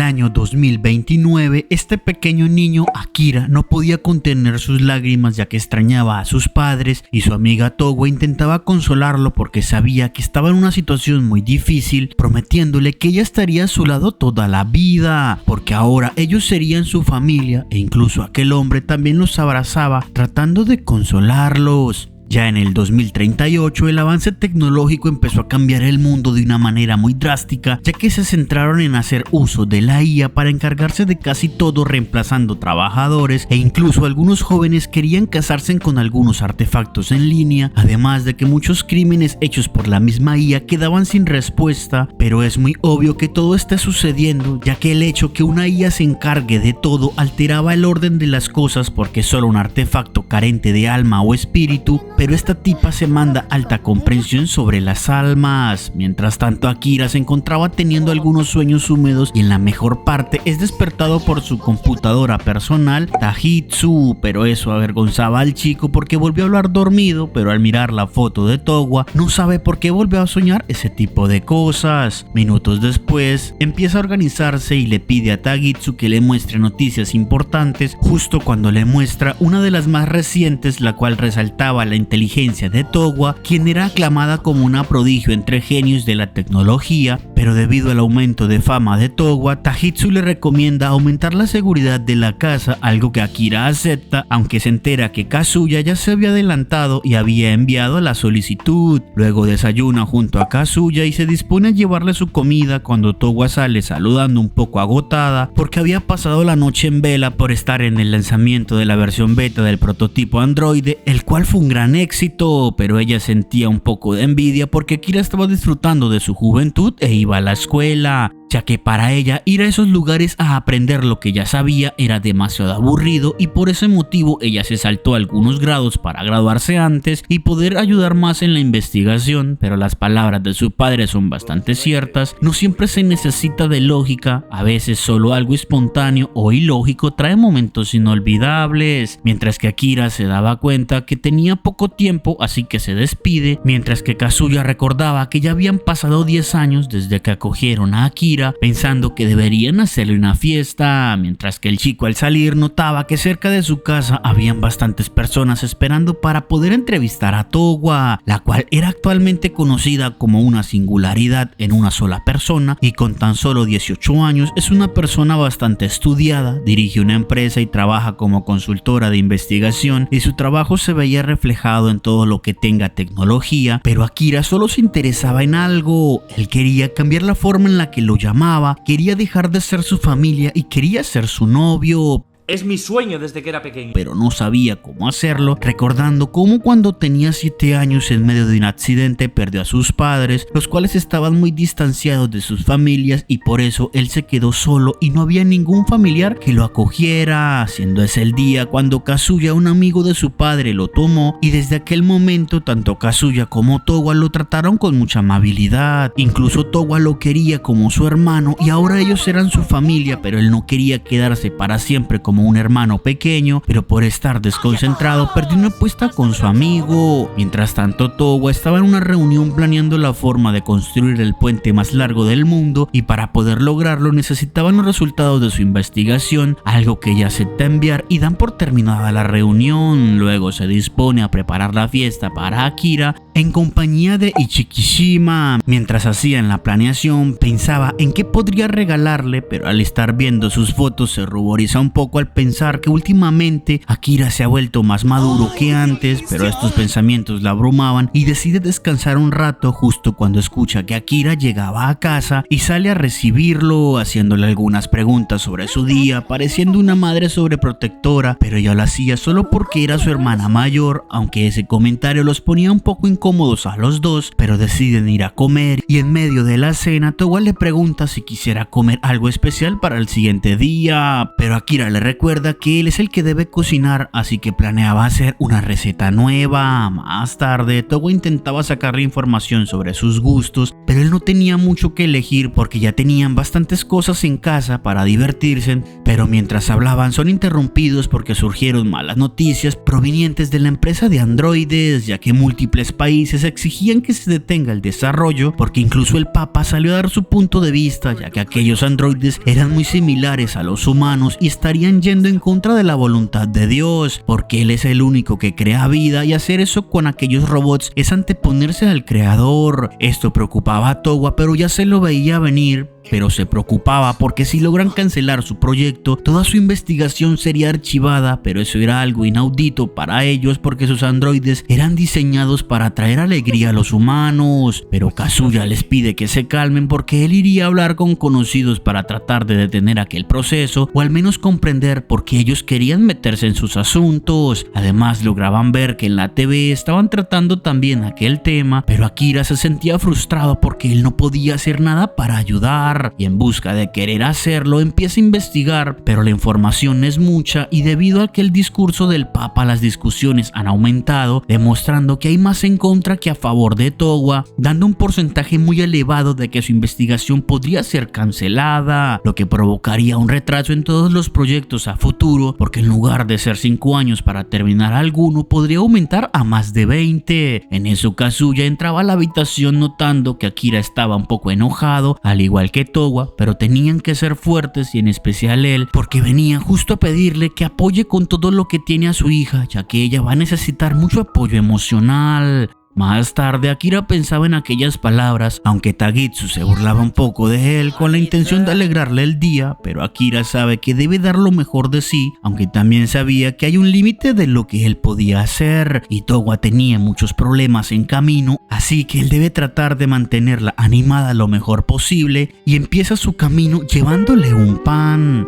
año 2029, este pequeño niño Akira no podía contener sus lágrimas ya que extrañaba a sus padres y su amiga Towa intentaba consolarlo porque sabía que estaba en una situación muy difícil, prometiéndole que ella estaría a su lado toda la vida, porque ahora ellos serían su familia e incluso aquel hombre también los abrazaba tratando de consolarlos. Ya en el 2038 el avance tecnológico empezó a cambiar el mundo de una manera muy drástica, ya que se centraron en hacer uso de la IA para encargarse de casi todo, reemplazando trabajadores, e incluso algunos jóvenes querían casarse con algunos artefactos en línea, además de que muchos crímenes hechos por la misma IA quedaban sin respuesta. Pero es muy obvio que todo está sucediendo, ya que el hecho que una IA se encargue de todo alteraba el orden de las cosas, porque solo un artefacto carente de alma o espíritu, pero esta tipa se manda alta comprensión sobre las almas. Mientras tanto, Akira se encontraba teniendo algunos sueños húmedos y en la mejor parte es despertado por su computadora personal Tajitsu, pero eso avergonzaba al chico porque volvió a hablar dormido, pero al mirar la foto de Towa no sabe por qué volvió a soñar ese tipo de cosas. Minutos después empieza a organizarse y le pide a Tajitsu que le muestre noticias importantes, justo cuando le muestra una de las más recientes, la cual resaltaba la inteligencia de Towa, quien era aclamada como una prodigio entre genios de la tecnología, pero debido al aumento de fama de Towa, Tajitsu le recomienda aumentar la seguridad de la casa, algo que Akira acepta, aunque se entera que Kazuya ya se había adelantado y había enviado la solicitud. Luego desayuna junto a Kazuya y se dispone a llevarle su comida cuando Towa sale saludando un poco agotada porque había pasado la noche en vela por estar en el lanzamiento de la versión beta del prototipo androide, el cual fue un gran éxito, pero ella sentía un poco de envidia porque Akira estaba disfrutando de su juventud e iba a la escuela, ya que para ella ir a esos lugares a aprender lo que ya sabía era demasiado aburrido, y por ese motivo ella se saltó algunos grados para graduarse antes y poder ayudar más en la investigación. Pero las palabras de su padre son bastante ciertas, no siempre se necesita de lógica, a veces solo algo espontáneo o ilógico trae momentos inolvidables. Mientras que Akira se daba cuenta que tenía poco tiempo, así que se despide, mientras que Kazuya recordaba que ya habían pasado 10 años desde que acogieron a Akira, pensando que deberían hacerle una fiesta, mientras que el chico al salir notaba que cerca de su casa habían bastantes personas esperando para poder entrevistar a Towa, la cual era actualmente conocida como una singularidad en una sola persona, y con tan solo 18 años es una persona bastante estudiada, dirige una empresa y trabaja como consultora de investigación, y su trabajo se veía reflejado en todo lo que tenga tecnología. Pero Akira solo se interesaba en algo: él quería cambiar la forma en la que lo llamaba, quería dejar de ser su familia y quería ser su novio. Es mi sueño desde que era pequeño. Pero no sabía cómo hacerlo, recordando cómo cuando tenía 7 años en medio de un accidente perdió a sus padres, los cuales estaban muy distanciados de sus familias, y por eso él se quedó solo y no había ningún familiar que lo acogiera, siendo ese el día cuando Kazuya, un amigo de su padre, lo tomó, y desde aquel momento tanto Kazuya como Towa lo trataron con mucha amabilidad. Incluso Towa lo quería como su hermano y ahora ellos eran su familia, pero él no quería quedarse para siempre como un hermano pequeño, pero por estar desconcentrado perdió una apuesta con su amigo. Mientras tanto, Towa estaba en una reunión planeando la forma de construir el puente más largo del mundo, y para poder lograrlo necesitaban los resultados de su investigación, algo que ella acepta enviar, y dan por terminada la reunión. Luego se dispone a preparar la fiesta para Akira en compañía de Ichikishima. Mientras hacían la planeación pensaba en qué podría regalarle, pero al estar viendo sus fotos se ruboriza un poco al pensar que últimamente Akira se ha vuelto más maduro que antes, pero estos pensamientos la abrumaban y decide descansar un rato justo cuando escucha que Akira llegaba a casa y sale a recibirlo, haciéndole algunas preguntas sobre su día, pareciendo una madre sobreprotectora, pero ella lo hacía solo porque era su hermana mayor, aunque ese comentario los ponía un poco incómodos a los dos, pero deciden ir a comer, y en medio de la cena Towa le pregunta si quisiera comer algo especial para el siguiente día, pero Akira le recuerda que él es el que debe cocinar, así que planeaba hacer una receta nueva. Más tarde, Towa intentaba sacarle información sobre sus gustos, pero él no tenía mucho que elegir porque ya tenían bastantes cosas en casa para divertirse, pero mientras hablaban son interrumpidos porque surgieron malas noticias provenientes de la empresa de androides, ya que múltiples países exigían que se detenga el desarrollo porque incluso el Papa salió a dar su punto de vista, ya que aquellos androides eran muy similares a los humanos y estarían yendo en contra de la voluntad de Dios, porque él es el único que crea vida y hacer eso con aquellos robots es anteponerse al creador. Esto preocupaba a Towa, pero ya se lo veía venir. Pero se preocupaba porque si logran cancelar su proyecto, toda su investigación sería archivada, pero eso era algo inaudito para ellos porque sus androides eran diseñados para traer alegría a los humanos. Pero Kazuya les pide que se calmen porque él iría a hablar con conocidos para tratar de detener aquel proceso o al menos comprender por qué ellos querían meterse en sus asuntos. Además lograban ver que en la TV estaban tratando también aquel tema, pero Akira se sentía frustrado porque él no podía hacer nada para ayudar. Y en busca de querer hacerlo empieza a investigar, pero la información es mucha y debido a que el discurso del Papa las discusiones han aumentado, demostrando que hay más en contra que a favor de Towa, dando un porcentaje muy elevado de que su investigación podría ser cancelada, lo que provocaría un retraso en todos los proyectos a futuro, porque en lugar de ser 5 años para terminar alguno, podría aumentar a más de 20. En eso Kazuya entraba a la habitación notando que Akira estaba un poco enojado, al igual que Towa, pero tenían que ser fuertes y en especial él, porque venía justo a pedirle que apoye con todo lo que tiene a su hija, ya que ella va a necesitar mucho apoyo emocional. Más tarde, Akira pensaba en aquellas palabras, aunque Tagitsu se burlaba un poco de él con la intención de alegrarle el día, pero Akira sabe que debe dar lo mejor de sí, aunque también sabía que hay un límite de lo que él podía hacer, y Towa tenía muchos problemas en camino, así que él debe tratar de mantenerla animada lo mejor posible, y empieza su camino llevándole un pan.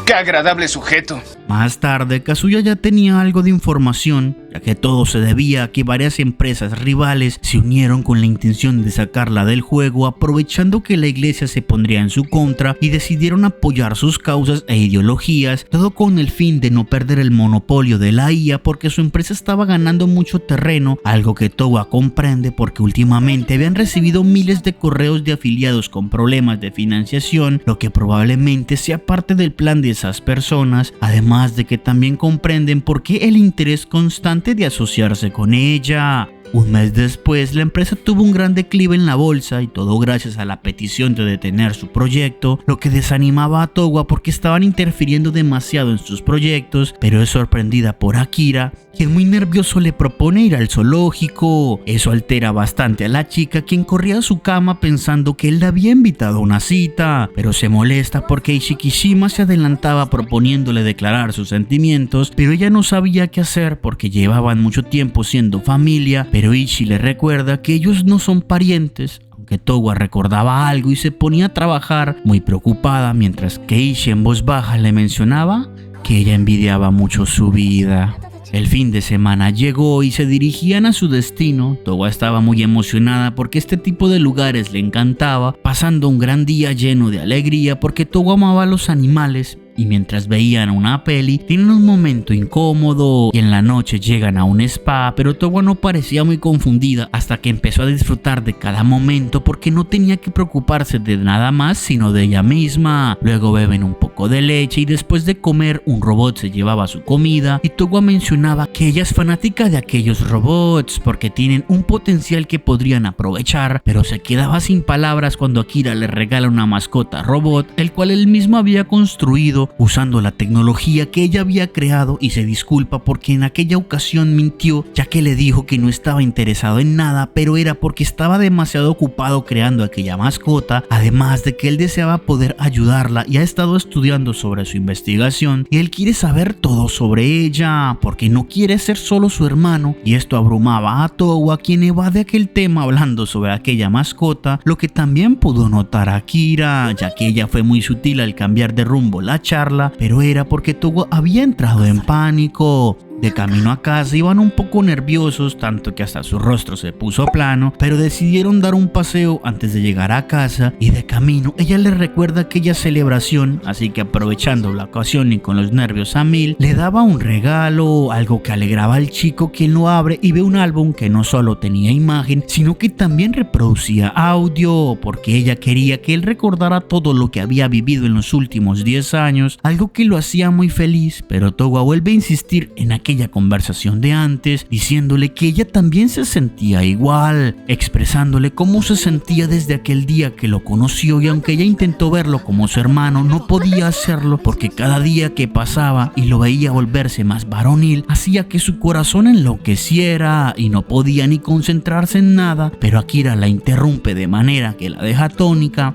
¡Qué agradable sujeto! Más tarde, Kazuya ya tenía algo de información, ya que todo se debía a que varias empresas rivales se unieron con la intención de sacarla del juego, aprovechando que la iglesia se pondría en su contra y decidieron apoyar sus causas e ideologías, todo con el fin de no perder el monopolio de la IA porque su empresa estaba ganando mucho terreno, algo que Towa comprende porque últimamente habían recibido miles de correos de afiliados con problemas de financiación, lo que probablemente sea parte del plan de esas personas, además de que también comprenden por qué el interés constante de asociarse con ella. Un mes después, la empresa tuvo un gran declive en la bolsa y todo gracias a la petición de detener su proyecto, lo que desanimaba a Towa porque estaban interfiriendo demasiado en sus proyectos, pero es sorprendida por Akira, quien muy nervioso le propone ir al zoológico. Eso altera bastante a la chica, quien corría a su cama pensando que él la había invitado a una cita, pero se molesta porque Ishikishima se adelantaba proponiéndole declarar sus sentimientos, pero ella no sabía qué hacer porque llevaban mucho tiempo siendo familia, pero Ishi le recuerda que ellos no son parientes, aunque Towa recordaba algo y se ponía a trabajar muy preocupada, mientras que Ishi en voz baja le mencionaba que ella envidiaba mucho su vida. El fin de semana llegó y se dirigían a su destino. Towa estaba muy emocionada porque este tipo de lugares le encantaba, pasando un gran día lleno de alegría porque Towa amaba a los animales. Y mientras veían una peli, tienen un momento incómodo y en la noche llegan a un spa, pero Towa no parecía muy confundida hasta que empezó a disfrutar de cada momento porque no tenía que preocuparse de nada más sino de ella misma. Luego beben un poco de leche y después de comer un robot se llevaba su comida y Towa mencionaba que ella es fanática de aquellos robots porque tienen un potencial que podrían aprovechar, pero se quedaba sin palabras cuando Akira le regala una mascota robot, el cual él mismo había construido usando la tecnología que ella había creado, y se disculpa porque en aquella ocasión mintió, ya que le dijo que no estaba interesado en nada, pero era porque estaba demasiado ocupado creando aquella mascota, además de que él deseaba poder ayudarla y ha estado estudiando sobre su investigación y él quiere saber todo sobre ella porque no quiere ser solo su hermano, y esto abrumaba a Towa, quien evade aquel tema hablando sobre aquella mascota, lo que también pudo notar a Akira, ya que ella fue muy sutil al cambiar de rumbo la charla, pero era porque Towa había entrado en pánico. De camino a casa iban un poco nerviosos, tanto que hasta su rostro se puso plano, pero decidieron dar un paseo antes de llegar a casa y de camino ella le recuerda aquella celebración, así que aprovechando la ocasión y con los nervios a mil, le daba un regalo, algo que alegraba al chico, quien lo abre y ve un álbum que no solo tenía imagen, sino que también reproducía audio, porque ella quería que él recordara todo lo que había vivido en los últimos 10 años, algo que lo hacía muy feliz, pero Towa vuelve a insistir en aquella conversación de antes, diciéndole que ella también se sentía igual, expresándole cómo se sentía desde aquel día que lo conoció, y aunque ella intentó verlo como su hermano, no podía hacerlo porque cada día que pasaba y lo veía volverse más varonil hacía que su corazón enloqueciera y no podía ni concentrarse en nada, pero Akira la interrumpe de manera que la deja atónica.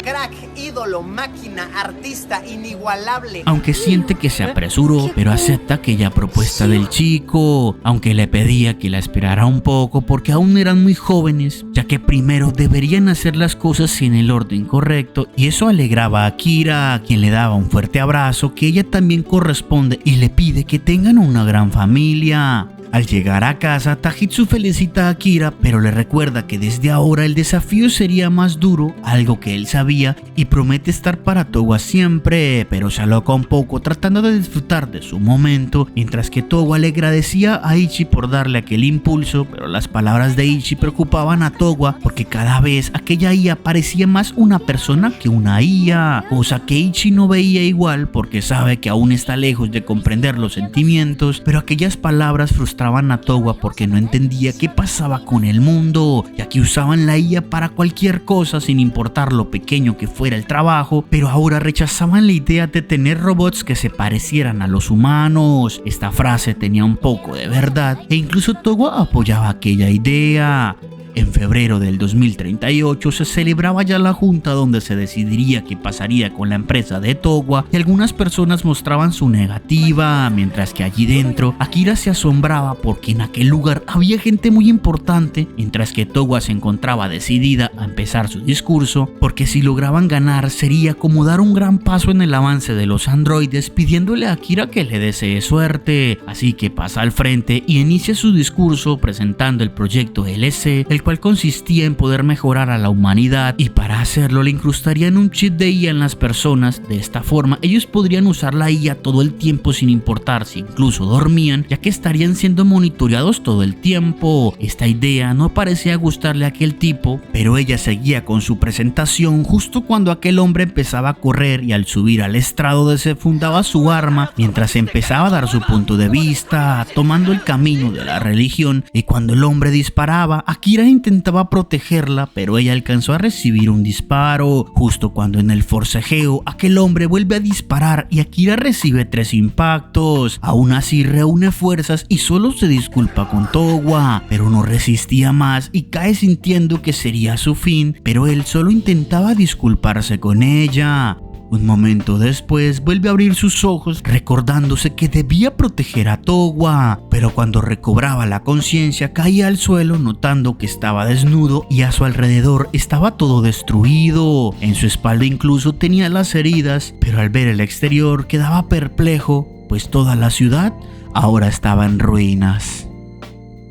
Crack, ídolo, máquina, artista, inigualable. Aunque siente que se apresuró, pero acepta aquella propuesta del chico, aunque le pedía que la esperara un poco porque aún eran muy jóvenes, ya que primero deberían hacer las cosas en el orden correcto, y eso alegraba a Akira, a quien le daba un fuerte abrazo que ella también corresponde y le pide que tengan una gran familia. Al llegar a casa, Tajitsu felicita a Akira, pero le recuerda que desde ahora el desafío sería más duro, algo que él sabía, y promete estar para Towa siempre, pero se aloca un poco tratando de disfrutar de su momento, mientras que Towa le agradecía a Ichi por darle aquel impulso, pero las palabras de Ichi preocupaban a Towa porque cada vez aquella IA parecía más una persona que una IA, cosa que Ichi no veía igual porque sabe que aún está lejos de comprender los sentimientos, pero aquellas palabras frustraban a Towa porque no entendía qué pasaba con el mundo, ya que usaban la IA para cualquier cosa sin importar lo pequeño que fuera el trabajo, pero ahora rechazaban la idea de tener robots que se parecieran a los humanos. Esta frase tenía un poco de verdad e incluso Towa apoyaba aquella idea. En febrero del 2038 se celebraba ya la junta donde se decidiría qué pasaría con la empresa de Towa, y algunas personas mostraban su negativa, mientras que allí dentro Akira se asombraba porque en aquel lugar había gente muy importante, mientras que Towa se encontraba decidida a empezar su discurso, porque si lograban ganar sería como dar un gran paso en el avance de los androides, pidiéndole a Akira que le desee suerte. Así que pasa al frente y inicia su discurso presentando el proyecto LC, el cual consistía en poder mejorar a la humanidad, y para hacerlo le incrustarían un chip de IA en las personas. De esta forma ellos podrían usar la IA todo el tiempo sin importar si incluso dormían, ya que estarían siendo monitoreados todo el tiempo. Esta idea no parecía gustarle a aquel tipo, pero ella seguía con su presentación justo cuando aquel hombre empezaba a correr, y al subir al estrado desenfundaba su arma mientras empezaba a dar su punto de vista, tomando el camino de la religión, y cuando el hombre disparaba, Akira intentaba protegerla, pero ella alcanzó a recibir un disparo. Justo cuando en el forcejeo aquel hombre vuelve a disparar y Akira recibe 3 impactos. Aún así reúne fuerzas y solo se disculpa con Towa, pero no resistía más y cae sintiendo que sería su fin, pero él solo intentaba disculparse con ella. Un momento después vuelve a abrir sus ojos recordándose que debía proteger a Towa, pero cuando recobraba la conciencia caía al suelo notando que estaba desnudo y a su alrededor estaba todo destruido. En su espalda incluso tenía las heridas, pero al ver el exterior quedaba perplejo, pues toda la ciudad ahora estaba en ruinas.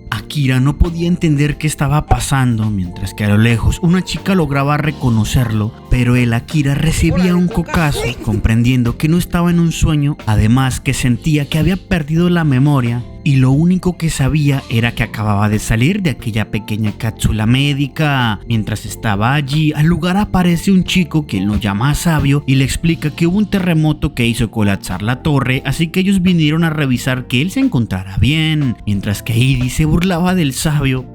Akira no podía entender qué estaba pasando, mientras que a lo lejos una chica lograba reconocerlo, pero el Akira recibía un cocazo, comprendiendo que no estaba en un sueño, además que sentía que había perdido la memoria, y lo único que sabía era que acababa de salir de aquella pequeña cápsula médica. Mientras estaba allí, al lugar aparece un chico que lo llama a Sabio y le explica que hubo un terremoto que hizo colapsar la torre, así que ellos vinieron a revisar que él se encontrara bien, mientras que Idi se burlaba del Sabio.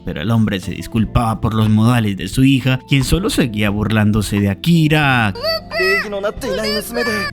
Pero el hombre se disculpaba por los modales de su hija, quien solo seguía burlándose de Akira.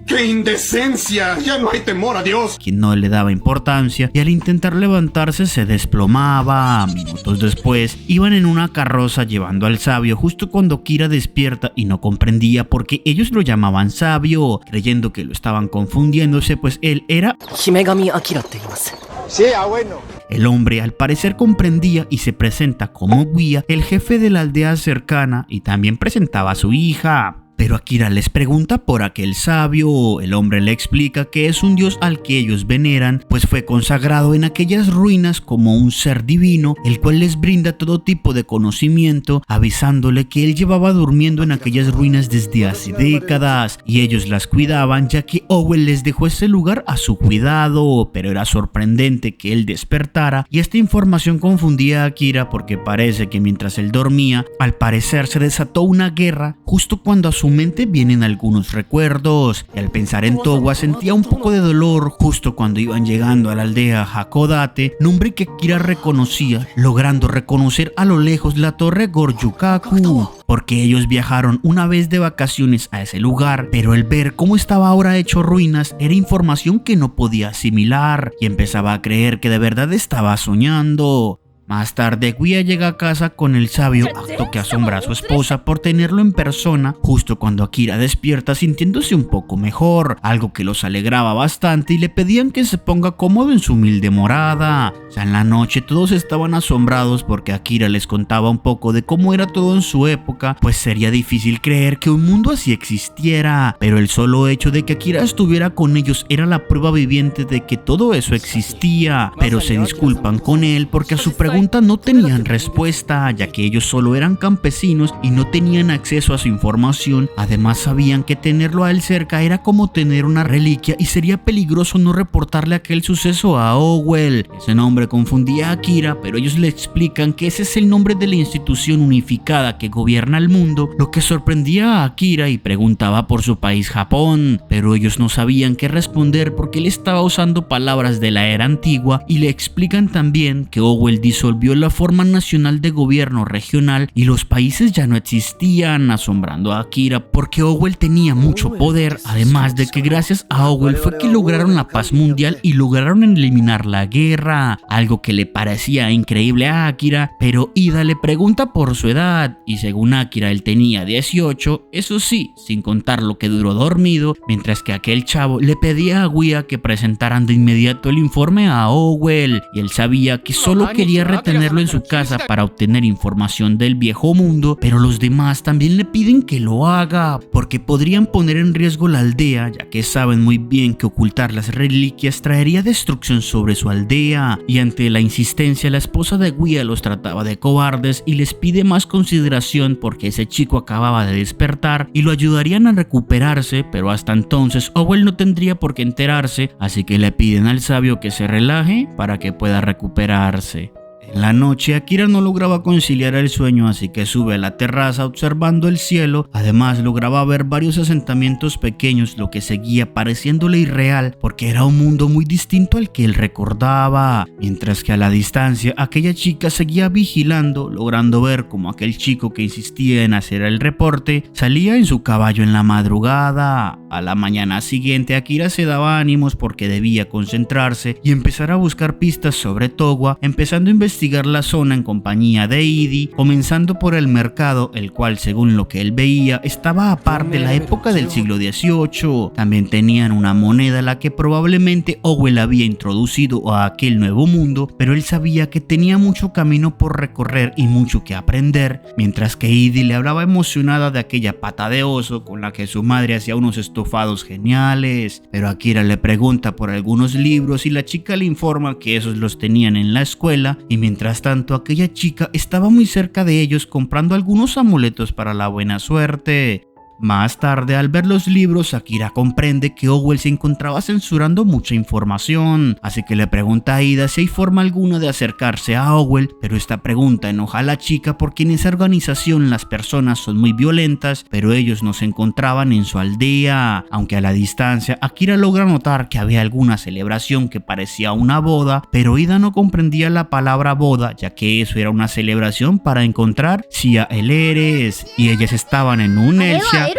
¡Qué indecencia! ¡Ya no hay temor a Dios! Quien no le daba importancia, y al intentar levantarse se desplomaba. Minutos después, iban en una carroza llevando al Sabio justo cuando Akira despierta y no comprendía por qué ellos lo llamaban Sabio, creyendo que lo estaban confundiéndose, pues él era... Himegami Akira te dimasu. Sí, bueno. El hombre al parecer comprendía y se presenta como guía, el jefe de la aldea cercana, y también presentaba a su hija. Pero Akira les pregunta por aquel sabio. El hombre le explica que es un dios al que ellos veneran, pues fue consagrado en aquellas ruinas como un ser divino, el cual les brinda todo tipo de conocimiento, avisándole que él llevaba durmiendo en aquellas ruinas desde hace décadas y ellos las cuidaban, ya que Owl les dejó ese lugar a su cuidado. Pero era sorprendente que él despertara, y esta información confundía a Akira porque parece que mientras él dormía, al parecer se desató una guerra justo cuando a su mente vienen algunos recuerdos, y al pensar en Towa sentía un poco de dolor justo cuando iban llegando a la aldea Hakodate, nombre que Akira reconocía, logrando reconocer a lo lejos la torre Goryukaku, porque ellos viajaron una vez de vacaciones a ese lugar, pero el ver cómo estaba ahora hecho ruinas era información que no podía asimilar, y empezaba a creer que de verdad estaba soñando. Más tarde, Guía llega a casa con el sabio, acto que asombra a su esposa por tenerlo en persona justo cuando Akira despierta sintiéndose un poco mejor, algo que los alegraba bastante y le pedían que se ponga cómodo en su humilde morada. Ya en la noche todos estaban asombrados porque Akira les contaba un poco de cómo era todo en su época, pues sería difícil creer que un mundo así existiera, pero el solo hecho de que Akira estuviera con ellos era la prueba viviente de que todo eso existía. Pero se disculpan con él porque a su pregunta no tenían respuesta, ya que ellos solo eran campesinos y no tenían acceso a su información. Además sabían que tenerlo a él cerca era como tener una reliquia y sería peligroso no reportarle aquel suceso a Owl. Ese nombre confundía a Akira, pero ellos le explican que ese es el nombre de la institución unificada que gobierna el mundo, lo que sorprendía a Akira y preguntaba por su país Japón, pero ellos no sabían qué responder porque él estaba usando palabras de la era antigua, y le explican también que Owl disolvió la forma nacional de gobierno regional y los países ya no existían, asombrando a Akira porque Owl tenía mucho poder, además de que gracias a Owl fue que lograron la paz mundial y lograron eliminar la guerra, algo que le parecía increíble a Akira. Pero Ida le pregunta por su edad y según Akira él tenía 18, eso sí, sin contar lo que duró dormido, mientras que aquel chavo le pedía a Guía que presentaran de inmediato el informe a Owl, y él sabía que solo quería retenerlo en su casa para obtener información del viejo mundo, pero los demás también le piden que lo haga porque podrían poner en riesgo la aldea, ya que saben muy bien que ocultar las reliquias traería destrucción sobre su aldea. Y ante la insistencia, la esposa de Guía los trataba de cobardes y les pide más consideración porque ese chico acababa de despertar y lo ayudarían a recuperarse, pero hasta entonces Owl no tendría por qué enterarse, así que le piden al sabio que se relaje para que pueda recuperarse. En la noche, Akira no lograba conciliar el sueño, así que sube a la terraza observando el cielo. Además, lograba ver varios asentamientos pequeños, lo que seguía pareciéndole irreal porque era un mundo muy distinto al que él recordaba. Mientras que a la distancia, aquella chica seguía vigilando, logrando ver cómo aquel chico que insistía en hacer el reporte salía en su caballo en la madrugada. A la mañana siguiente, Akira se daba ánimos porque debía concentrarse y empezar a buscar pistas sobre Towa, empezando a investigar la zona en compañía de Idi, comenzando por el mercado, el cual según lo que él veía estaba aparte de la época del siglo XVIII. También tenían una moneda la que probablemente Owl había introducido a aquel nuevo mundo, pero él sabía que tenía mucho camino por recorrer y mucho que aprender, mientras que Idi le hablaba emocionada de aquella pata de oso con la que su madre hacía unos estofados geniales. Pero Akira le pregunta por algunos libros y la chica le informa que esos los tenían en la escuela, y mientras tanto aquella chica estaba muy cerca de ellos comprando algunos amuletos para la buena suerte. Más tarde, al ver los libros, Akira comprende que Owl se encontraba censurando mucha información, así que le pregunta a Ida si hay forma alguna de acercarse a Owl, pero esta pregunta enoja a la chica porque en esa organización las personas son muy violentas, pero ellos no se encontraban en su aldea. Aunque a la distancia, Akira logra notar que había alguna celebración que parecía una boda, pero Ida no comprendía la palabra boda, ya que eso era una celebración para encontrar el Eres, y ellas estaban en un Elsia.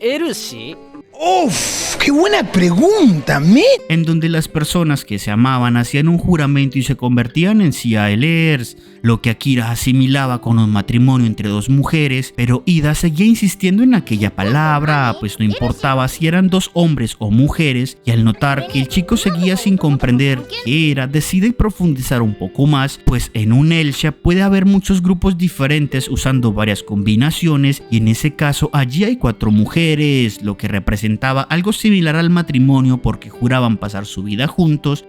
エルシー ¡Uf! ¡Qué buena pregunta, men! En donde las personas que se amaban hacían un juramento y se convertían en Ciaelers, lo que Akira asimilaba con un matrimonio entre dos mujeres, pero Ida seguía insistiendo en aquella palabra, pues no importaba si eran dos hombres o mujeres, y al notar que el chico seguía sin comprender qué era, decide profundizar un poco más, pues en un Elsha puede haber muchos grupos diferentes usando varias combinaciones, y en ese caso allí hay 4 mujeres, lo que representaba algo similar al matrimonio porque juraban pasar su vida juntos,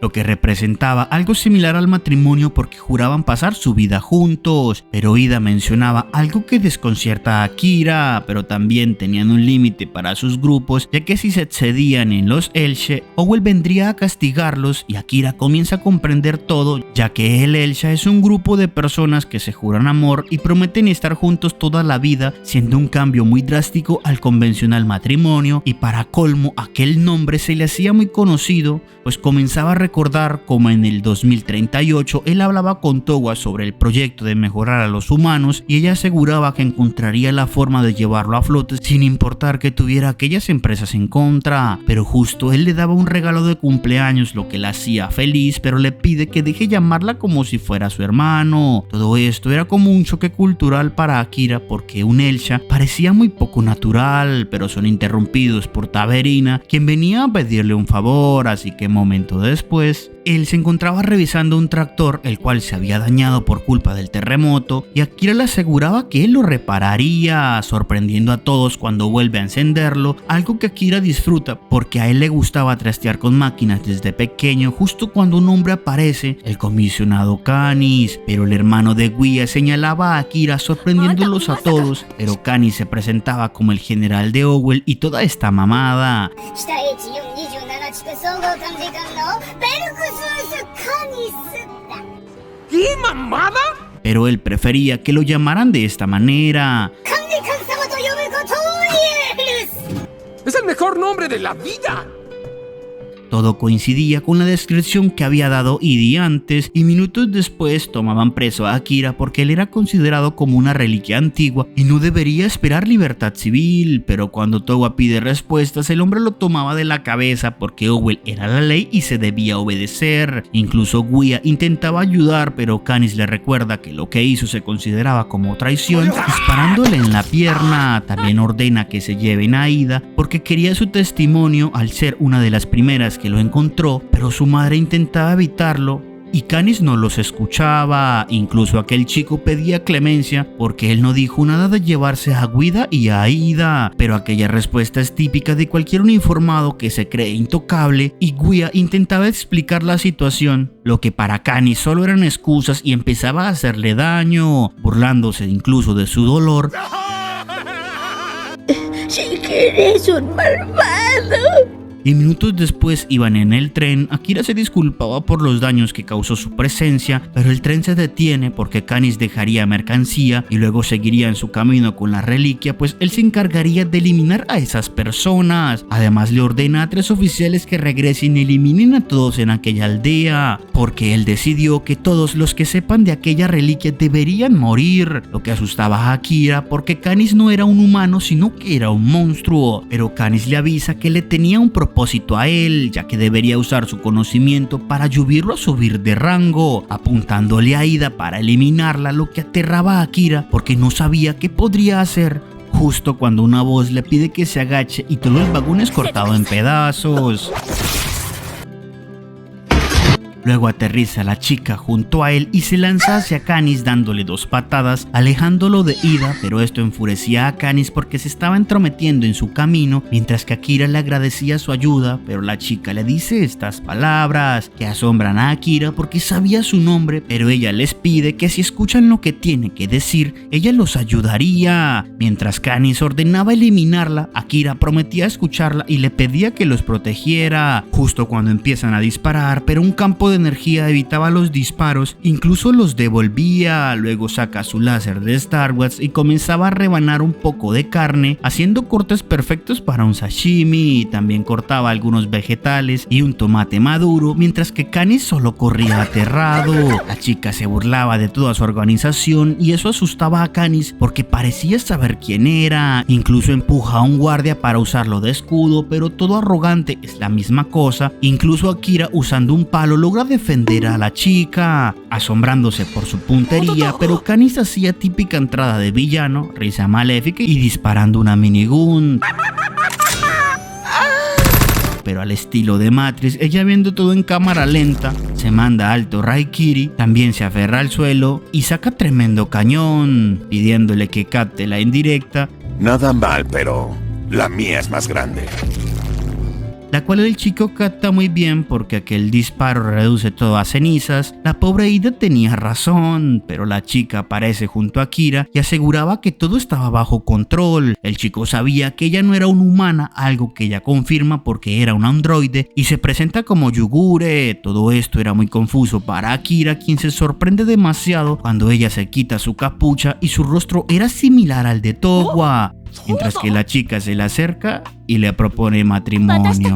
pero Ida mencionaba algo que desconcierta a Akira, pero también tenían un límite para sus grupos, ya que si se excedían en los Elshe, Owl vendría a castigarlos, y Akira comienza a comprender todo, ya que el Elsha es un grupo de personas que se juran amor y prometen estar juntos toda la vida, siendo un cambio muy drástico al convencional matrimonio, y para colmo aquel nombre se le hacía muy conocido, pues comenzaba a recordar como en el 2038 él hablaba con Towa sobre el proyecto de mejorar a los humanos, y ella aseguraba que encontraría la forma de llevarlo a flote sin importar que tuviera aquellas empresas en contra, pero justo él le daba un regalo de cumpleaños, lo que la hacía feliz, pero le pide que deje llamarla como si fuera su hermano. Todo esto era como un choque cultural para Akira, porque un Elsha parecía muy poco natural, pero son interrumpidos por Taverina, quien venía a pedirle un favor, así que momento después él se encontraba revisando un tractor el cual se había dañado por culpa del terremoto, y Akira le aseguraba que él lo repararía, sorprendiendo a todos cuando vuelve a encenderlo, algo que Akira disfruta porque a él le gustaba trastear con máquinas desde pequeño. Justo cuando un hombre aparece, el comisionado Canis, pero el hermano de Guia señalaba a Akira sorprendiéndolos a todos, pero Canis se presentaba como el general de Owl y toda esta mamada. ¿Qué mamada? Pero él prefería que lo llamaran de esta manera. ¡Es el mejor nombre de la vida! Todo coincidía con la descripción que había dado Idi antes, y minutos después tomaban preso a Akira porque él era considerado como una reliquia antigua y no debería esperar libertad civil, pero cuando Towa pide respuestas el hombre lo tomaba de la cabeza porque Owl era la ley y se debía obedecer. Incluso Guia intentaba ayudar, pero Canis le recuerda que lo que hizo se consideraba como traición, disparándole en la pierna. También ordena que se lleven a Ida porque quería su testimonio al ser una de las primeras que lo encontró, pero su madre intentaba evitarlo y Canis no los escuchaba. Incluso aquel chico pedía clemencia porque él no dijo nada de llevarse a Guida y a Ida, pero aquella respuesta es típica de cualquier uniformado que se cree intocable, y Guia intentaba explicar la situación, lo que para Canis solo eran excusas, y empezaba a hacerle daño, burlándose incluso de su dolor. Si eres un malvado. Y minutos después iban en el tren. Akira se disculpaba por los daños que causó su presencia, pero el tren se detiene porque Canis dejaría mercancía y luego seguiría en su camino con la reliquia, pues él se encargaría de eliminar a esas personas. Además le ordena a 3 oficiales que regresen y eliminen a todos en aquella aldea, porque él decidió que todos los que sepan de aquella reliquia deberían morir, lo que asustaba a Akira porque Canis no era un humano sino que era un monstruo, pero Canis le avisa que le tenía un propósito a él, ya que debería usar su conocimiento para ayudarlo a subir de rango, apuntándole a Ida para eliminarla, lo que aterraba a Akira porque no sabía qué podría hacer. Justo cuando una voz le pide que se agache y todo el vagón es cortado en pedazos. Luego aterriza la chica junto a él y se lanza hacia Canis dándole 2 patadas, alejándolo de Ida, pero esto enfurecía a Canis porque se estaba entrometiendo en su camino, mientras que Akira le agradecía su ayuda, pero la chica le dice estas palabras que asombran a Akira porque sabía su nombre, pero ella les pide que si escuchan lo que tiene que decir, ella los ayudaría. Mientras Canis ordenaba eliminarla, Akira prometía escucharla y le pedía que los protegiera. Justo cuando empiezan a disparar, pero un campo de de energía evitaba los disparos, incluso los devolvía. Luego saca su láser de Star Wars y comenzaba a rebanar un poco de carne, haciendo cortes perfectos para un sashimi. También cortaba algunos vegetales y un tomate maduro, mientras que Canis solo corría aterrado. La chica se burlaba de toda su organización y eso asustaba a Canis porque parecía saber quién era. Incluso empuja a un guardia para usarlo de escudo, pero todo arrogante es la misma cosa. Incluso Akira, usando un palo, logra defender a la chica, asombrándose por su puntería, pero Canis hacía típica entrada de villano, risa maléfica y disparando una minigun. Pero al estilo de Matrix, ella viendo todo en cámara lenta, se manda alto Raikiri, también se aferra al suelo y saca tremendo cañón, pidiéndole que capte la indirecta. Nada mal, pero la mía es más grande. La cual el chico capta muy bien porque aquel disparo reduce todo a cenizas. La pobre Ida tenía razón, pero la chica aparece junto a Akira y aseguraba que todo estaba bajo control. El chico sabía que ella no era una humana, algo que ella confirma porque era un androide y se presenta como Yugure. Todo esto era muy confuso para Akira, quien se sorprende demasiado cuando ella se quita su capucha y su rostro era similar al de Towa. Mientras que la chica se le acerca y le propone matrimonio.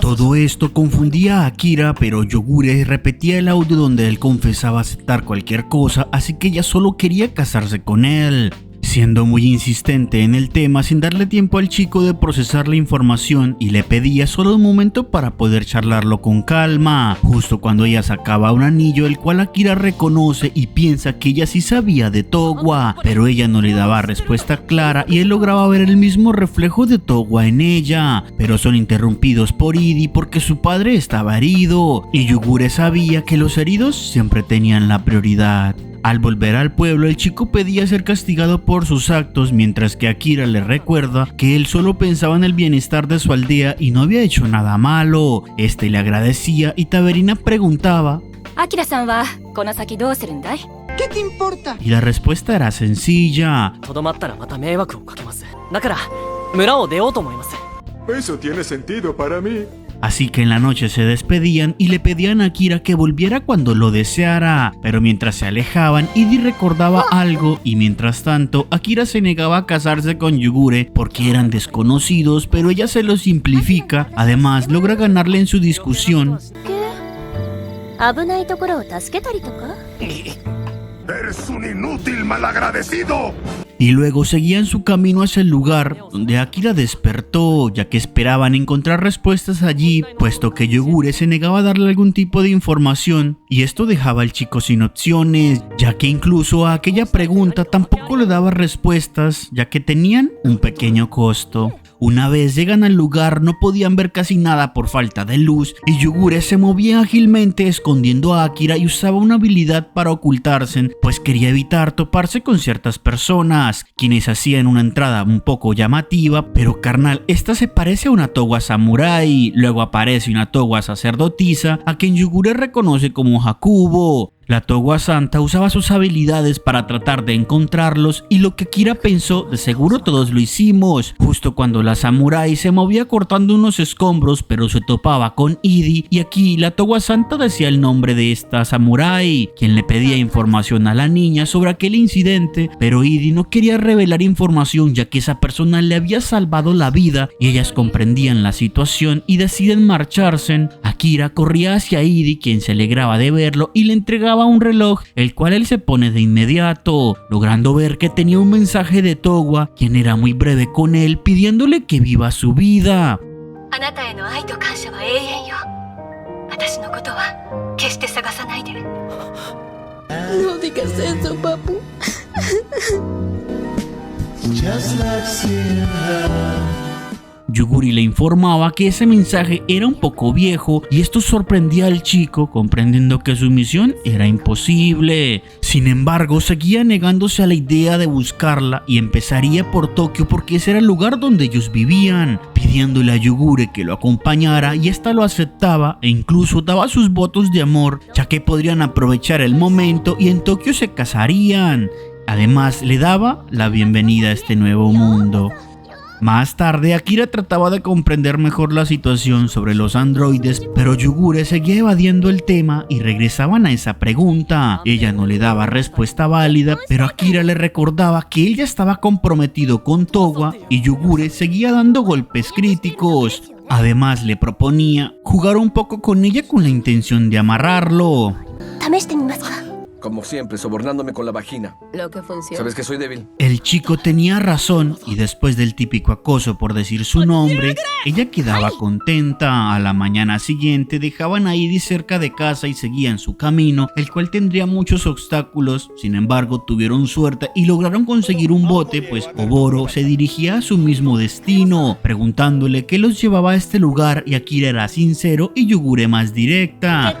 Todo esto confundía a Akira, pero Yogure repetía el audio donde él confesaba aceptar cualquier cosa, así que ella solo quería casarse con él. Siendo muy insistente en el tema, sin darle tiempo al chico de procesar la información, y le pedía solo un momento para poder charlarlo con calma. Justo cuando ella sacaba un anillo, el cual Akira reconoce y piensa que ella sí sabía de Towa, pero ella no le daba respuesta clara y él lograba ver el mismo reflejo de Towa en ella, pero son interrumpidos por Idi porque su padre estaba herido y Yugure sabía que los heridos siempre tenían la prioridad. Al volver al pueblo, el chico pedía ser castigado por sus actos, mientras que Akira le recuerda que él solo pensaba en el bienestar de su aldea y no había hecho nada malo. Este le agradecía y Taberina preguntaba: ¿Qué te importa? Y la respuesta era sencilla: Eso tiene sentido para mí. Así que en la noche se despedían y le pedían a Akira que volviera cuando lo deseara, pero mientras se alejaban, Idi recordaba algo y mientras tanto Akira se negaba a casarse con Yugure porque eran desconocidos, pero ella se lo simplifica. Además logra ganarle en su discusión. ¡Eres un inútil malagradecido! Y luego seguían su camino hacia el lugar donde Akira despertó, ya que esperaban encontrar respuestas allí, puesto que Yogure se negaba a darle algún tipo de información, y esto dejaba al chico sin opciones, ya que incluso a aquella pregunta tampoco le daba respuestas, ya que tenían un pequeño costo. Una vez llegan al lugar, no podían ver casi nada por falta de luz y Yugure se movía ágilmente escondiendo a Akira y usaba una habilidad para ocultarse, pues quería evitar toparse con ciertas personas, quienes hacían una entrada un poco llamativa. Pero carnal, esta se parece a una Towa samurai. Luego aparece una Towa sacerdotisa, a quien Yugure reconoce como Hakubo. La Towa Santa usaba sus habilidades para tratar de encontrarlos y lo que Akira pensó, de seguro todos lo hicimos, justo cuando la samurái se movía cortando unos escombros, pero se topaba con Idi y aquí la Towa Santa decía el nombre de esta samurái, quien le pedía información a la niña sobre aquel incidente, pero Idi no quería revelar información ya que esa persona le había salvado la vida y ellas comprendían la situación y deciden marcharse. Akira corría hacia Idi, quien se alegraba de verlo y le entregaba un reloj, el cual él se pone de inmediato, logrando ver que tenía un mensaje de Towa, quien era muy breve con él, pidiéndole que viva su vida. No digas eso, papu. Yugure le informaba que ese mensaje era un poco viejo y esto sorprendía al chico, comprendiendo que su misión era imposible. Sin embargo, seguía negándose a la idea de buscarla y empezaría por Tokio porque ese era el lugar donde ellos vivían, pidiéndole a Yugure que lo acompañara y esta lo aceptaba e incluso daba sus votos de amor, ya que podrían aprovechar el momento y en Tokio se casarían. Además, le daba la bienvenida a este nuevo mundo. Más tarde, Akira trataba de comprender mejor la situación sobre los androides, pero Yugure seguía evadiendo el tema y regresaban a esa pregunta. Ella no le daba respuesta válida, pero Akira le recordaba que él ya estaba comprometido con Towa y Yugure seguía dando golpes críticos. Además, le proponía jugar un poco con ella con la intención de amarrarlo. Como siempre, sobornándome con la vagina. Lo que funciona. ¿Sabes que soy débil? El chico tenía razón y después del típico acoso por decir su nombre, ella quedaba contenta. A la mañana siguiente dejaban a Iris cerca de casa y seguían su camino, el cual tendría muchos obstáculos. Sin embargo, tuvieron suerte y lograron conseguir un bote, pues Oboro se dirigía a su mismo destino, preguntándole qué los llevaba a este lugar, y Akira era sincero y Yugure más directa.